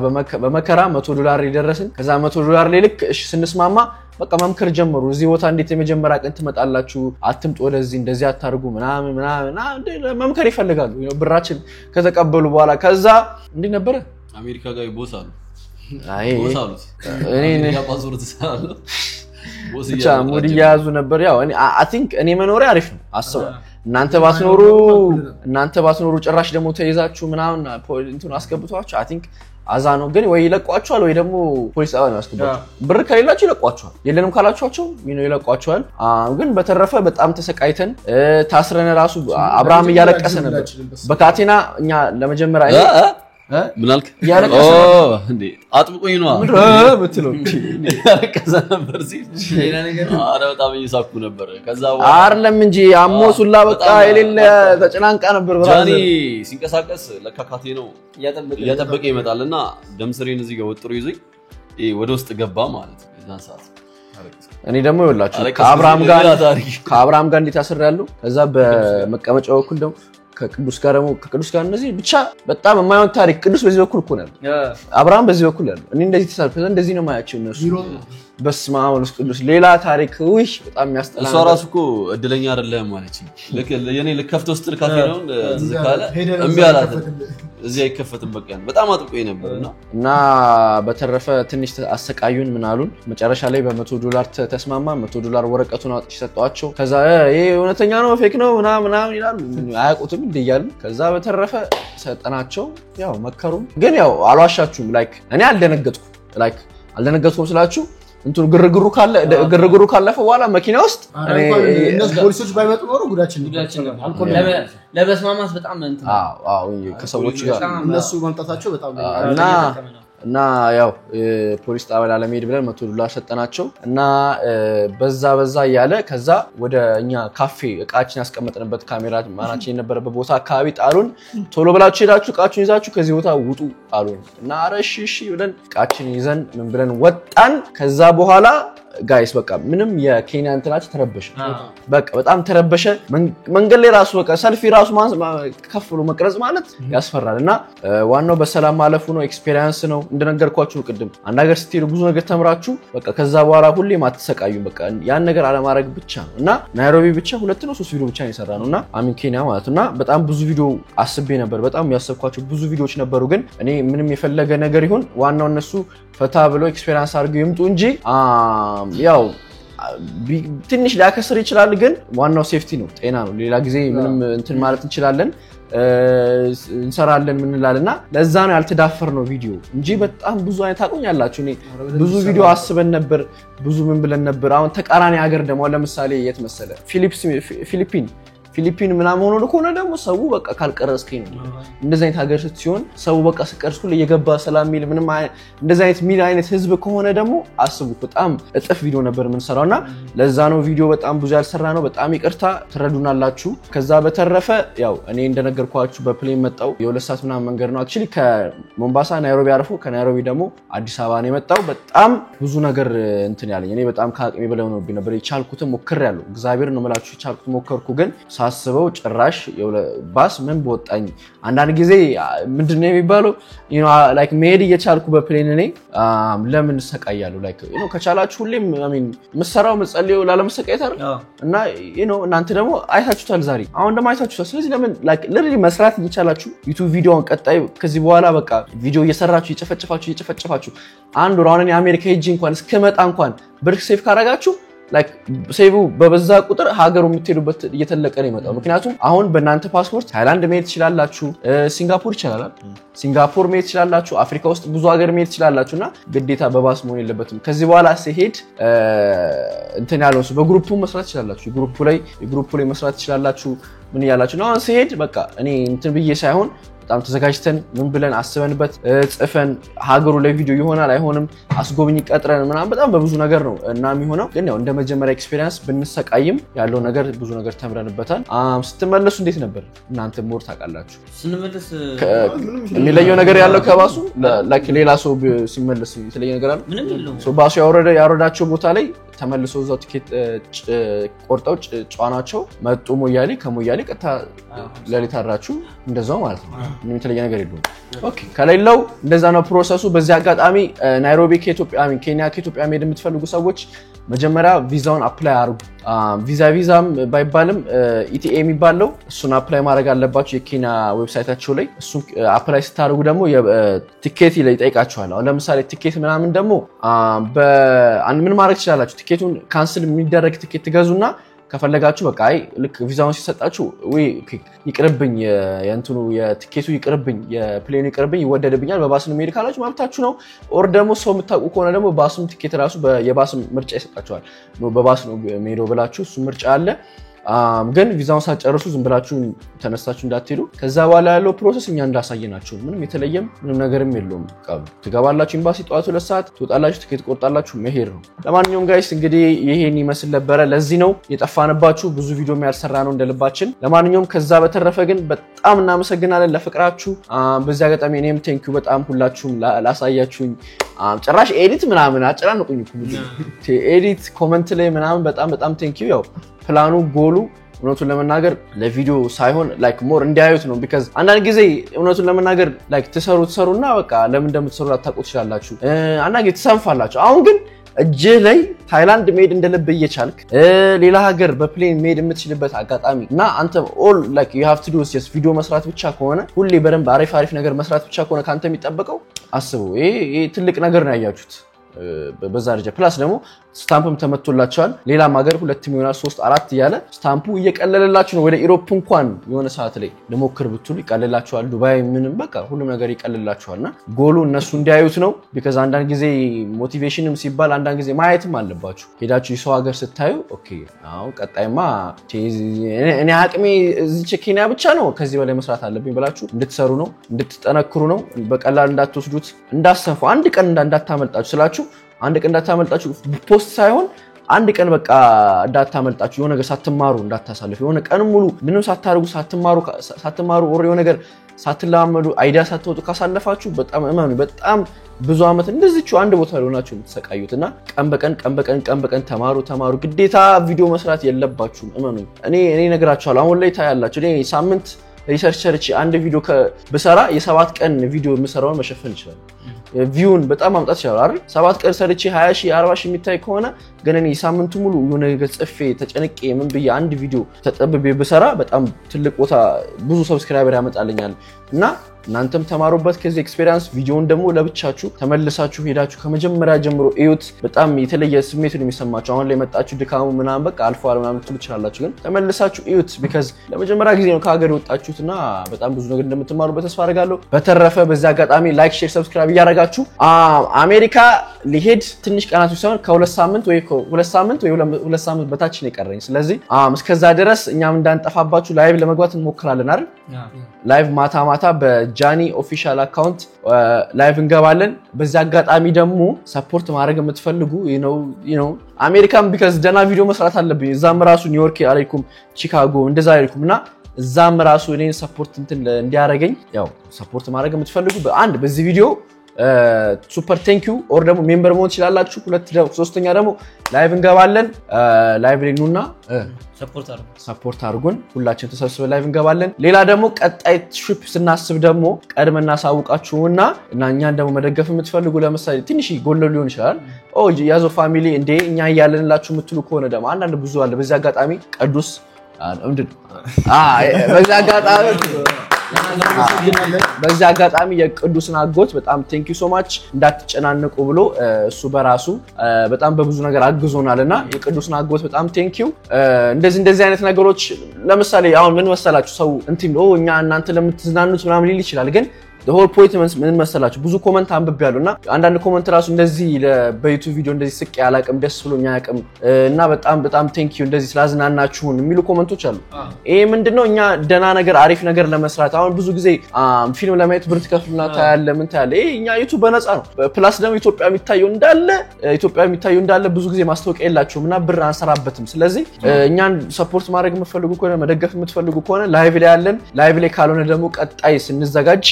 በመከራ $100 ይደረስን ከዛ $100 ላይ ልክ እሺ ስንስማማ በቃ መምከር ጀመሩ እዚህ ቦታ እንዴት የመጀመሪያ ቀን ትመጣላችሁ አትምጡ ወደዚህ እንደዚህ አታርጉ ምናምን መምከር ይፈልጋሉ ብራችን ከተቀበሉ በኋላ ከዛ እንዴ ነበር አሜሪካ ጋር ቦስ አሉ ቦስ አሉ እኔ ያባዙሩት ሳሉ ቦስ ብቻ ሙድ ያዙ ነበር ያው አይ ቲንክ እኔ መኖሪያ አሪፍ ነው አስበው እናንተ ባትኖሩ ጭራሽ ደግሞ ተይዛችሁ ምናምን እንትን አስገብቷችሁ አይ ቲንክ አዛ ነው ግን ወይ ይለቋቸዋል ወይ ደግሞ ፖሊስ ጣቢያ ነው ያስገባቸው ብር ከሌላችሁ ይለቋቸዋል የለንም ካላችኋቸው ይለቋቸዋል ግን በተረፈ በጣም ተሰቃይተን ታስረን ራሱ አብርሃም እያለቀሰ ነበር በካቴና እኛ ለመጀመሪያ ምን አልክ? ያለቀሰ እንዴ አጥብቆኝ ነው ምትለው ያለቀሰ ነበር ሲል ሌላ ነገር ኧረ በጣም እየሳኩ ነበር። ከዛ አይደለም እንጂ አሞሱላ በቃ የሌለ ተጨናንቃ ነበር። ጃኒ ሲንቀሳቀስ ለካካቴ ነው እያጠበቀ ይመጣልና ደምስሬን እዚህ ጋር ወጥሮ ይዞኝ ወደ ውስጥ ገባ ማለት ነው። የዛን ሰዓት እኔ ደግሞ ይኸውላችሁ ከአብርሃም ጋር እንዴት አስሬያለሁ። ከዛ በመቀመጫው በኩል ደግሞ ከቅዱስ ጋር እነዚህ ብቻ በጣም የማይሆን ታሪክ። ቅዱስ በዚህ በኩል እኮ ነው ያለው፣ አብርሃም በዚህ በኩል ያለው። እኔ እንደዚህ ተሳልፈን እንደዚህ ነው ማያቸው እነሱ። በስመ አብ ወመንፈስ ቅዱስ ሌላ ታሪክ። ውይ በጣም የሚያስጠላ። እሷ ራሱ እኮ እድለኛ አይደለም ማለች። የኔ ልከፍተው ስትል ካፌ ነው ዝካለ እምቢ አላት። እዚህ አይከፈትም በቃ በጣም አጥብቆኝ ነበርና እና በተረፈ ትንሽ አሰቃዩን ምን አሉን። መጨረሻ ላይ $100 ተስማማ። $100 ወረቀቱን አውጥቼ ሰጠዋቸው። ከዛ ይሄ እውነተኛ ነው ፌክ ነው ምናምን ይላሉ። አያውቁትም እንደ እያሉ ከዛ በተረፈ ሰጠናቸው። ያው መከሩን ግን ያው አልዋሻችሁም። እኔ አልደነገጥኩም ስላችሁ እንቱ ግርግሩ ካለፈ በኋላ መኪና ውስጥ እነሱ ፖሊሶች ባይመጡ ኖሮ ጉዳችን ለበስማማት በጣም እንትን ከሰዎች ጋር እነሱ መምጣታቸው በጣም እና ያው ፖሊስ ጣቢያ ለመሄድ ብለን $100 ሰጠናቸው እና በዛ ያለ ከዛ ወደ እኛ ካፌ እቃችን ያስቀመጥንበት ካሜራ ማናችን የነበረበት ቦታ አካባቢ ጣሉን። ቶሎ ብላችሁ ሄዳችሁ እቃችሁን ይዛችሁ ከዚህ ቦታ ውጡ አሉን እና አረሽ ብለን እቃችን ይዘን ምን ብለን ወጣን። ከዛ በኋላ ጋይስ በቃ ምንም የኬንያ እንትናች ተረበሸ። በቃ በጣም ተረበሸ። መንገድ ላይ ራሱ በቃ ሰልፊ ራሱ ከፍሎ መቅረጽ ማለት ያስፈራል እና ዋናው በሰላም ማለፉ ነው። ኤክስፒሪየንስ ነው እንደነገርኳችሁ ቅድም። አንድ ሀገር ስትሄዱ ብዙ ነገር ተምራችሁ በቃ ከዛ በኋላ ሁሌም አትሰቃዩም። በቃ ያን ነገር አለማድረግ ብቻ ነው እና ናይሮቢ ብቻ 2 ነው 3 ቪዲዮ ብቻ ነው የሰራነውና አሚን ኬንያ ማለት እና በጣም ብዙ ቪዲዮ አስቤ ነበር። በጣም ያሰብኳቸው ብዙ ቪዲዮዎች ነበሩ። ግን እኔ ምንም የፈለገ ነገር ይሁን ዋናው እነሱ ፈታ ብለው ኤክስፒሪየንስ አድርገው ይምጡ እንጂ ያው ትንሽ ሊያከስር ይችላል። ግን ዋናው ሴፍቲ ነው፣ ጤና ነው። ሌላ ጊዜ ምንም እንትን ማለት እንችላለን እንሰራለን ምንላለና ለዛ ነው ያልተዳፈርነው ቪዲዮ እንጂ በጣም ብዙ አይነት ታቆኛላችሁ። እኔ ብዙ ቪዲዮ አስበን ነበር፣ ብዙ ምን ብለን ነበር። አሁን ተቃራኒ ሀገር ደግሞ ለምሳሌ የት መሰለ ፊሊፒን ምናምን ሆኖ ከሆነ ደግሞ ሰው በቃ ካልቀረስከኝ ነው እንደዚህ አይነት ሀገር ሲሆን ሰው በቃ ስቀርስ ሁሉ እየገባ ሰላም ሚል ምንም እንደዚህ አይነት ህዝብ ከሆነ ደግሞ አስቡት በጣም እጥፍ ቪዲዮ ነበር ምን ሰራውና ለዛ ነው ቪዲዮ በጣም ብዙ ያልሰራ ነው። በጣም ይቅርታ ትረዱናላችሁ። ከዛ በተረፈ ያው እኔ እንደነገርኳችሁ በፕሌን መጣው የ2 ሰዓት ምናምን መንገድ ነው አክቹሊ ከሞምባሳ ናይሮቢ አርፎ ከናይሮቢ ደግሞ አዲስ አበባ ነው የመጣው። በጣም ብዙ ነገር እንትን ያለኝ እኔ በጣም ከአቅሜ በላይ ነው ነበር። የቻልኩትን ሞክሬያለሁ። እግዚአብሔር ነው መላችሁ የቻልኩት ሞከርኩ። ግን ሳስበው ጭራሽ ባስ ምን በወጣኝ። አንዳንድ ጊዜ ምንድነው የሚባለው መሄድ እየቻልኩ በፕሌን እኔ ለምን ሰቃያለሁ? ከቻላችሁ ሁሌም ምሰራው መጸለዩ ላለመሰቃየት አይደል? እና እናንተ ደግሞ አይታችሁታል ዛሬ አሁን ደግሞ አይታችሁታል። ስለዚህ ለምን ለሪሊ መስራት እየቻላችሁ ዩቲዩብ ቪዲዮውን ቀጣይ ከዚህ በኋላ በቃ ቪዲዮ እየሰራችሁ እየጨፈጨፋችሁ አንድ ወራውን የአሜሪካ ሄጂ እንኳን እስከመጣ እንኳን ብር ሴቭ ካረጋችሁ ሴቭ በበዛ ቁጥር ሀገሩ የምትሄዱበት እየተለቀ ነው የመጣው። ምክንያቱም አሁን በእናንተ ፓስፖርት ታይላንድ መሄድ ትችላላችሁ፣ ሲንጋፖር ይችላል፣ ሲንጋፖር መሄድ ትችላላችሁ፣ አፍሪካ ውስጥ ብዙ ሀገር መሄድ ትችላላችሁና ግዴታ በባስ መሆን የለበትም። ከዚህ በኋላ ሲሄድ እንትን ያለው በግሩፕ መስራት ትችላላችሁ፣ ግሩፕ ላይ መስራት ትችላላችሁ። ምን ያላችሁ ነው? አሁን ሲሄድ በቃ እኔ እንትን ብዬ ሳይሆን በጣም ተዘጋጅተን ምን ብለን አስበንበት ጽፈን ሀገሩ ላይ ቪዲዮ ይሆናል አይሆንም አስጎብኝ ቀጥረን ምናምን በጣም በብዙ ነገር ነው እና የሚሆነው። ግን ያው እንደ መጀመሪያ ኤክስፒሪየንስ ብንሰቃይም ያለው ነገር ብዙ ነገር ተምረንበታል። ስትመለሱ እንዴት ነበር እናንተ ሞር ታውቃላችሁ? ስንመለስ የሚለየው ነገር ያለው ከባሱ ሌላ ሰው ሲመለስ የተለየ ነገር አለ? ምንም የለውም። ባሱ ያወረዳቸው ቦታ ላይ ተመልሶ እዛው ቲኬት ቆርጠው ጫናቸው መጡ። ሞያሌ ከሞያሌ ቀጥታ ለሊት አድራችሁ እንደዛው ማለት ነው። ምንም የተለየ ነገር የለውም። ኦኬ ከሌለው እንደዛ ነው ፕሮሰሱ። በዚህ አጋጣሚ ናይሮቢ ኬንያ ከኢትዮጵያ መሄድ የምትፈልጉ ሰዎች መጀመሪያ ቪዛውን አፕላይ አድርጉ። ቪዛም ባይባልም ኢቲኤ የሚባለው እሱን አፕላይ ማድረግ አለባችሁ የኬንያ ዌብሳይታቸው ላይ። እሱን አፕላይ ስታደርጉ ደግሞ ቲኬት ይጠይቃችኋል። አሁን ለምሳሌ ቲኬት ምናምን ደግሞ ምን ማድረግ ትችላላችሁ? ቲኬቱን ካንስል የሚደረግ ቲኬት ትገዙና ከፈለጋችሁ በቃ ልክ ቪዛውን ሲሰጣችሁ ይቅርብኝ የቲኬቱ ይቅርብኝ የፕሌኑ ይቅርብኝ ይወደድብኛል በባስ ነው መሄድ ካላችሁ ማብታችሁ ነው። ኦር ደግሞ ሰው የምታውቁ ከሆነ ደግሞ ባስም ቲኬት ራሱ የባስም ምርጫ ይሰጣችኋል። በባስ ነው መሄደው ብላችሁ እሱ ምርጫ አለ። ግን ቪዛውን ሳትጨርሱ ዝም ብላችሁ ተነሳችሁ እንዳትሄዱ ከዛ በኋላ ያለው ፕሮሰስ እኛ እንዳሳየናችሁ ምንም የተለየም ምንም ነገርም የለውም ትገባላችሁ ኤምባሲ ጧት 2 ሰዓት ትወጣላችሁ ትኬት ቆርጣላችሁ መሄድ ነው ለማንኛውም ጋይስ እንግዲህ ይሄን ይመስል ነበር ለዚህ ነው የጠፋንባችሁ ብዙ ቪዲዮ ያልሰራ ነው እንደልባችን ለማንኛውም ከዛ በተረፈ ግን በጣም እናመሰግናለን ለፍቅራችሁ በዚህ አጋጣሚ እኔም ቴንኪው በጣም ሁላችሁም ላሳያችሁኝ ጭራሽ ኤዲት ምናምን አጨናንቁኝ ኤዲት ኮሜንት ላይ ምናምን በጣም ቴንኪው ያው ፕላኑ ጎሉ እውነቱን ለመናገር ለቪዲዮ ሳይሆን ላይክ ሞር እንዲያዩት ነው because አንዳንድ ጊዜ እውነቱን ለመናገር ላይክ ተሰሩና በቃ ለምን እንደምትሰሩ አታውቁት ይችላልላችሁ አንዳንድ ጊዜ ተሰንፋላችሁ አሁን ግን እጅ ላይ ታይላንድ ሜድ እንደልብ እየቻልክ ሌላ ሀገር በፕሌን ሜድ የምትችልበት አጋጣሚ እና አንተ all like you have to do is just ቪዲዮ መስራት ብቻ ከሆነ ሁሌ በደንብ አሪፍ ነገር መስራት ብቻ ከሆነ ካንተ የሚጠበቀው አስበው ይሄ ትልቅ ነገር ነው ያያችሁት በዛ ደረጃ ፕላስ ደግሞ ስታምፕም ተመቶላቸዋል ሌላም ሀገር 2 ይሆናል 3 4 እያለ ስታምፑ እየቀለለላችሁ ነው ወደ ኢሮፕ እንኳን የሆነ ሰዓት ላይ ለሞክር ብትሉ ይቀለላችኋል ዱባይ ምንም በቃ ሁሉም ነገር ይቀለላችኋልና ጎሉ እነሱ እንዲያዩት ነው because አንዳንድ ጊዜ ሞቲቬሽንም ሲባል አንዳንድ ጊዜ ማየትም አለባችሁ ሄዳችሁ የሰው ሀገር ስታዩ ኦኬ አው ቀጣይማ እኔ አቅሜ እዚህ ኬንያ ብቻ ነው ከዚህ በላይ መስራት አለብኝ ብላችሁ እንድትሰሩ ነው እንድትጠነክሩ ነው በቀላል እንዳትወስዱት እንዳሰፉ አንድ ቀን እንዳታመልጣችሁ ስላችሁ አንድ ቀን እንዳታመልጣችሁ ፖስት ሳይሆን አንድ ቀን በቃ እንዳታመልጣችሁ የሆነ ነገር ሳትማሩ እንዳታሳልፉ የሆነ ቀን ሙሉ ምንም ሳትማሩ ወር የሆነ ነገር ሳትላመዱ አይዲያ ሳትወጡ ካሳለፋችሁ በጣም ብዙ አመት እንደዚህው አንድ ቦታ ሆናችሁ የምትሰቃዩትና ቀን በቀን ተማሩ ግዴታ ቪዲዮ መስራት የለባችሁም እኔ ነገራችኋለሁ አሁን ላይ ታያላችሁ እኔ ሳምንት ሪሰርች አንድ ቪዲዮ በሰራ የ7 ቀን ቪዲዮ መስራውን መሸፈን ይችላል ቪውን በጣም ማምጣት ይችላል አይደል 7 ቀን ሰርቼ 20 ሺህ 40 ሺህ የሚታይ ከሆነ ግን እኔ ሳምንቱ ሙሉ የሆነ ነገር ጽፌ ተጨንቄ ምን ብዬ አንድ ቪዲዮ ተጠብቤ በሰራ በጣም ትልቅ ቦታ ብዙ ሰብስክራይበር ያመጣልኛል እና እናንተም ተማሩበት ከዚህ ኤክስፒሪየንስ ቪዲዮን ደግሞ ለብቻችሁ ተመልሳችሁ ሄዳችሁ ከመጀመሪያ ጀምሮ እዩት በጣም የተለየ ስሜት ነው የሚሰማችሁ አሁን ላይ መጣችሁ ድካሙ ምናምን በቃ አልፏል ምናምን ትችላላችሁ ግን ተመልሳችሁ እዩት because ለመጀመሪያ ጊዜ ነው ከሀገር ወጣችሁትና በጣም ብዙ ነገር እንደምትማሩበት ተስፋ አደርጋለሁ በተረፈ በዛ አጋጣሚ ላይክ ሼር ሰብስክራይብ ያደርጋችሁ አሜሪካ ሊሄድ ትንሽ ቀናቶች ሳይሆን ከ2 ሳምንት ወይ 2 ሳምንት በታች ነው የቀረኝ ስለዚህ እስከዛ ድረስ እኛም እንዳንጠፋባችሁ ላይቭ ለመግባት እንሞክራለን አይደል ላይቭ ማታ በጃኒ ኦፊሻል አካውንት ላይቭ እንገባለን በዛ አጋጣሚ ደግሞ ሰፖርት ማድረግ የምትፈልጉ you know አሜሪካን because ደና ቪዲዮ መስራት አለብኝ እዛም ራሱ ኒውዮርክ አለይኩም ቺካጎ እንደዛ አለይኩምና እዛም ራሱ እኔን ሰፖርት እንዲያረጋኝ ያው ሰፖርት ማድረግ የምትፈልጉ በአንድ በዚህ ቪዲዮ ሱፐር ቴንኪው ኦር ደግሞ ሜምበር መሆን ይችላልላችሁ ሶስተኛ ደግሞ ላይቭ እንገባለን ላይቭ ላይ ኑና ሰፖርት አድርጉን ሁላችን ተሰብስበን ላይቭ እንገባለን ሌላ ደግሞ ቀጣይ ትሪፕ ስናስብ ደግሞ ቀድመና ሳውቃችሁና እና እኛን ደግሞ መደገፍ የምትፈልጉ ለምሳሌ ትንሽ ጎልሎ ሊሆን ይችላል ያዞ ፋሚሊ እንዴ እኛ ያያለንላችሁ የምትሉ ከሆነ ደግሞ አንዳንድ ብዙ አለ በዚህ አጋጣሚ ቅዱስ በዛ አጋጣሚ የቅዱስን አጎት በጣም ቴንክ ዩ ሶ ማች እንዳትጨናነቁ ብሎ እሱ በራሱ በጣም በብዙ ነገር አግዞናልና የቅዱስን አጎት በጣም ቴንክ ዩ እንደዚህ አይነት ነገሮች ለምሳሌ አሁን ምን መሰላችሁ ሰው እኛ እናንተ ለምትዝናኑት ምናምን ሊል ይችላል ግን the whole point ምን መሰላችሁ ብዙ ኮሜንት አንብቤያለሁና አንዳንድ ኮሜንት ራሱ እንደዚህ በዩቲዩብ ቪዲዮ እንደዚህ ስቅ ያላቀም ደስ ብሎኛ ያቀም እና በጣም ቴንክ ዩ እንደዚህ ስላዝናናችሁን የሚሉ ኮሜንቶች አሉ ይሄ ምንድነው እኛ ደና ነገር አሪፍ ነገር ለመስራት አሁን ብዙ ጊዜ ፊልም ለማየት ብር ትከፍሉና ታያለ ምን ታያለ ይሄ እኛ ዩቲዩብ በነፃ ነው ፕላስ ደግሞ ኢትዮጵያ የሚታየው እንዳለ ብዙ ጊዜ ማስተዋወቂያ የላችሁምና ብር አንሰራበትም ስለዚህ እኛን ሰፖርት ማድረግ የምትፈልጉ ከሆነ መደገፍ የምትፈልጉ ከሆነ ላይቭ ላይ ያለን ላይቭ ላይ ካልሆነ ደግሞ ቀጣይ ስንዘጋጅ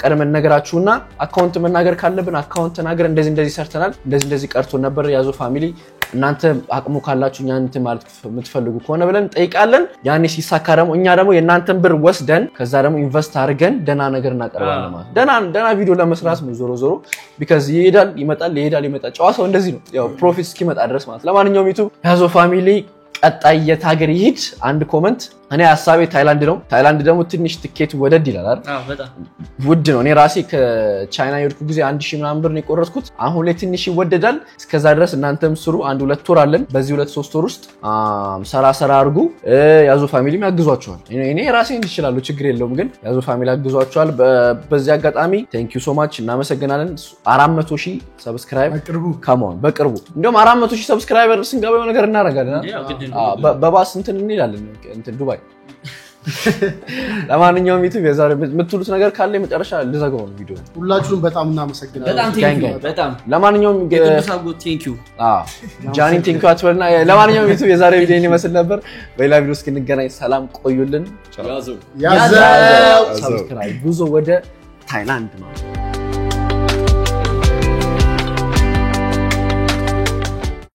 ቀድመን ነገራችሁና አካውንት መናገር ካለብን አካውንት ተናገር እንደዚህ ሰርተናል እንደዚህ ቀርቶ ነበር ያዞ ፋሚሊ እናንተ አቅሙ ካላችሁ እኛንተ ማለት የምትፈልጉ ከሆነ ብለን ጠይቃለን ያኔ ሲሳካ ደግሞ እኛ ደግሞ የናንተን ብር ወስደን ከዛ ደግሞ ኢንቨስት አድርገን ደና ነገር እናቀርባለን ማለት ደና ቪዲዮ ለመስራት ነው ዞሮ because ይመጣል ጨዋታው እንደዚህ ነው ያው ፕሮፊት እስኪመጣ ድረስ ማለት ለማንኛውም ዩቲዩብ ያዞ ፋሚሊ ቀጣይ የታገር ይሄድ አንድ ኮሜንት እኔ ሐሳቤ ታይላንድ ነው ታይላንድ ደግሞ ትንሽ ትኬት ወደድ ይላል አይደል በጣም ውድ ነው እኔ ራሴ ከቻይና የሄድኩ ጊዜ 1000 ምናምን ብር ነው የቆረጥኩት አሁን ላይ ትንሽ ይወደዳል እስከዛ ድረስ እናንተም ስሩ 1-2 ወር አለን በዚህ 2-3 ወር ውስጥ ሰራ አርጉ ያዙ ፋሚሊም ያግዟቸዋል እኔ ራሴ እንድችላሉ ችግር የለውም ግን ያዙ ፋሚሊ ያግዟቸዋል በዚህ አጋጣሚ thank you so much እናመሰግናለን 400,000 ሰብስክራይብ ካሞን በቅርቡ እንደውም 400,000 ሰብስክራይበር ስንገባ የሆነ ነገር እናረጋለን በባስ እንትን እንላለን እንትን ዱባይ ለማንኛውም ዩቲዩብ የዛሬ የምትሉት ነገር ካለ መጨረሻ ልዘጋው ነው ቪዲዮ ሁላችሁም በጣም እናመሰግናለን በጣም ለማንኛውም thank you ጃኒ thank you አትበልና ለማንኛውም ዩቲዩብ የዛሬ ቪዲዮ ይመስል ነበር በሌላ ቪዲዮ እስክንገናኝ ሰላም ቆዩልን ያዘው ሰብስክራይብ ጉዞ ወደ ታይላንድ ነው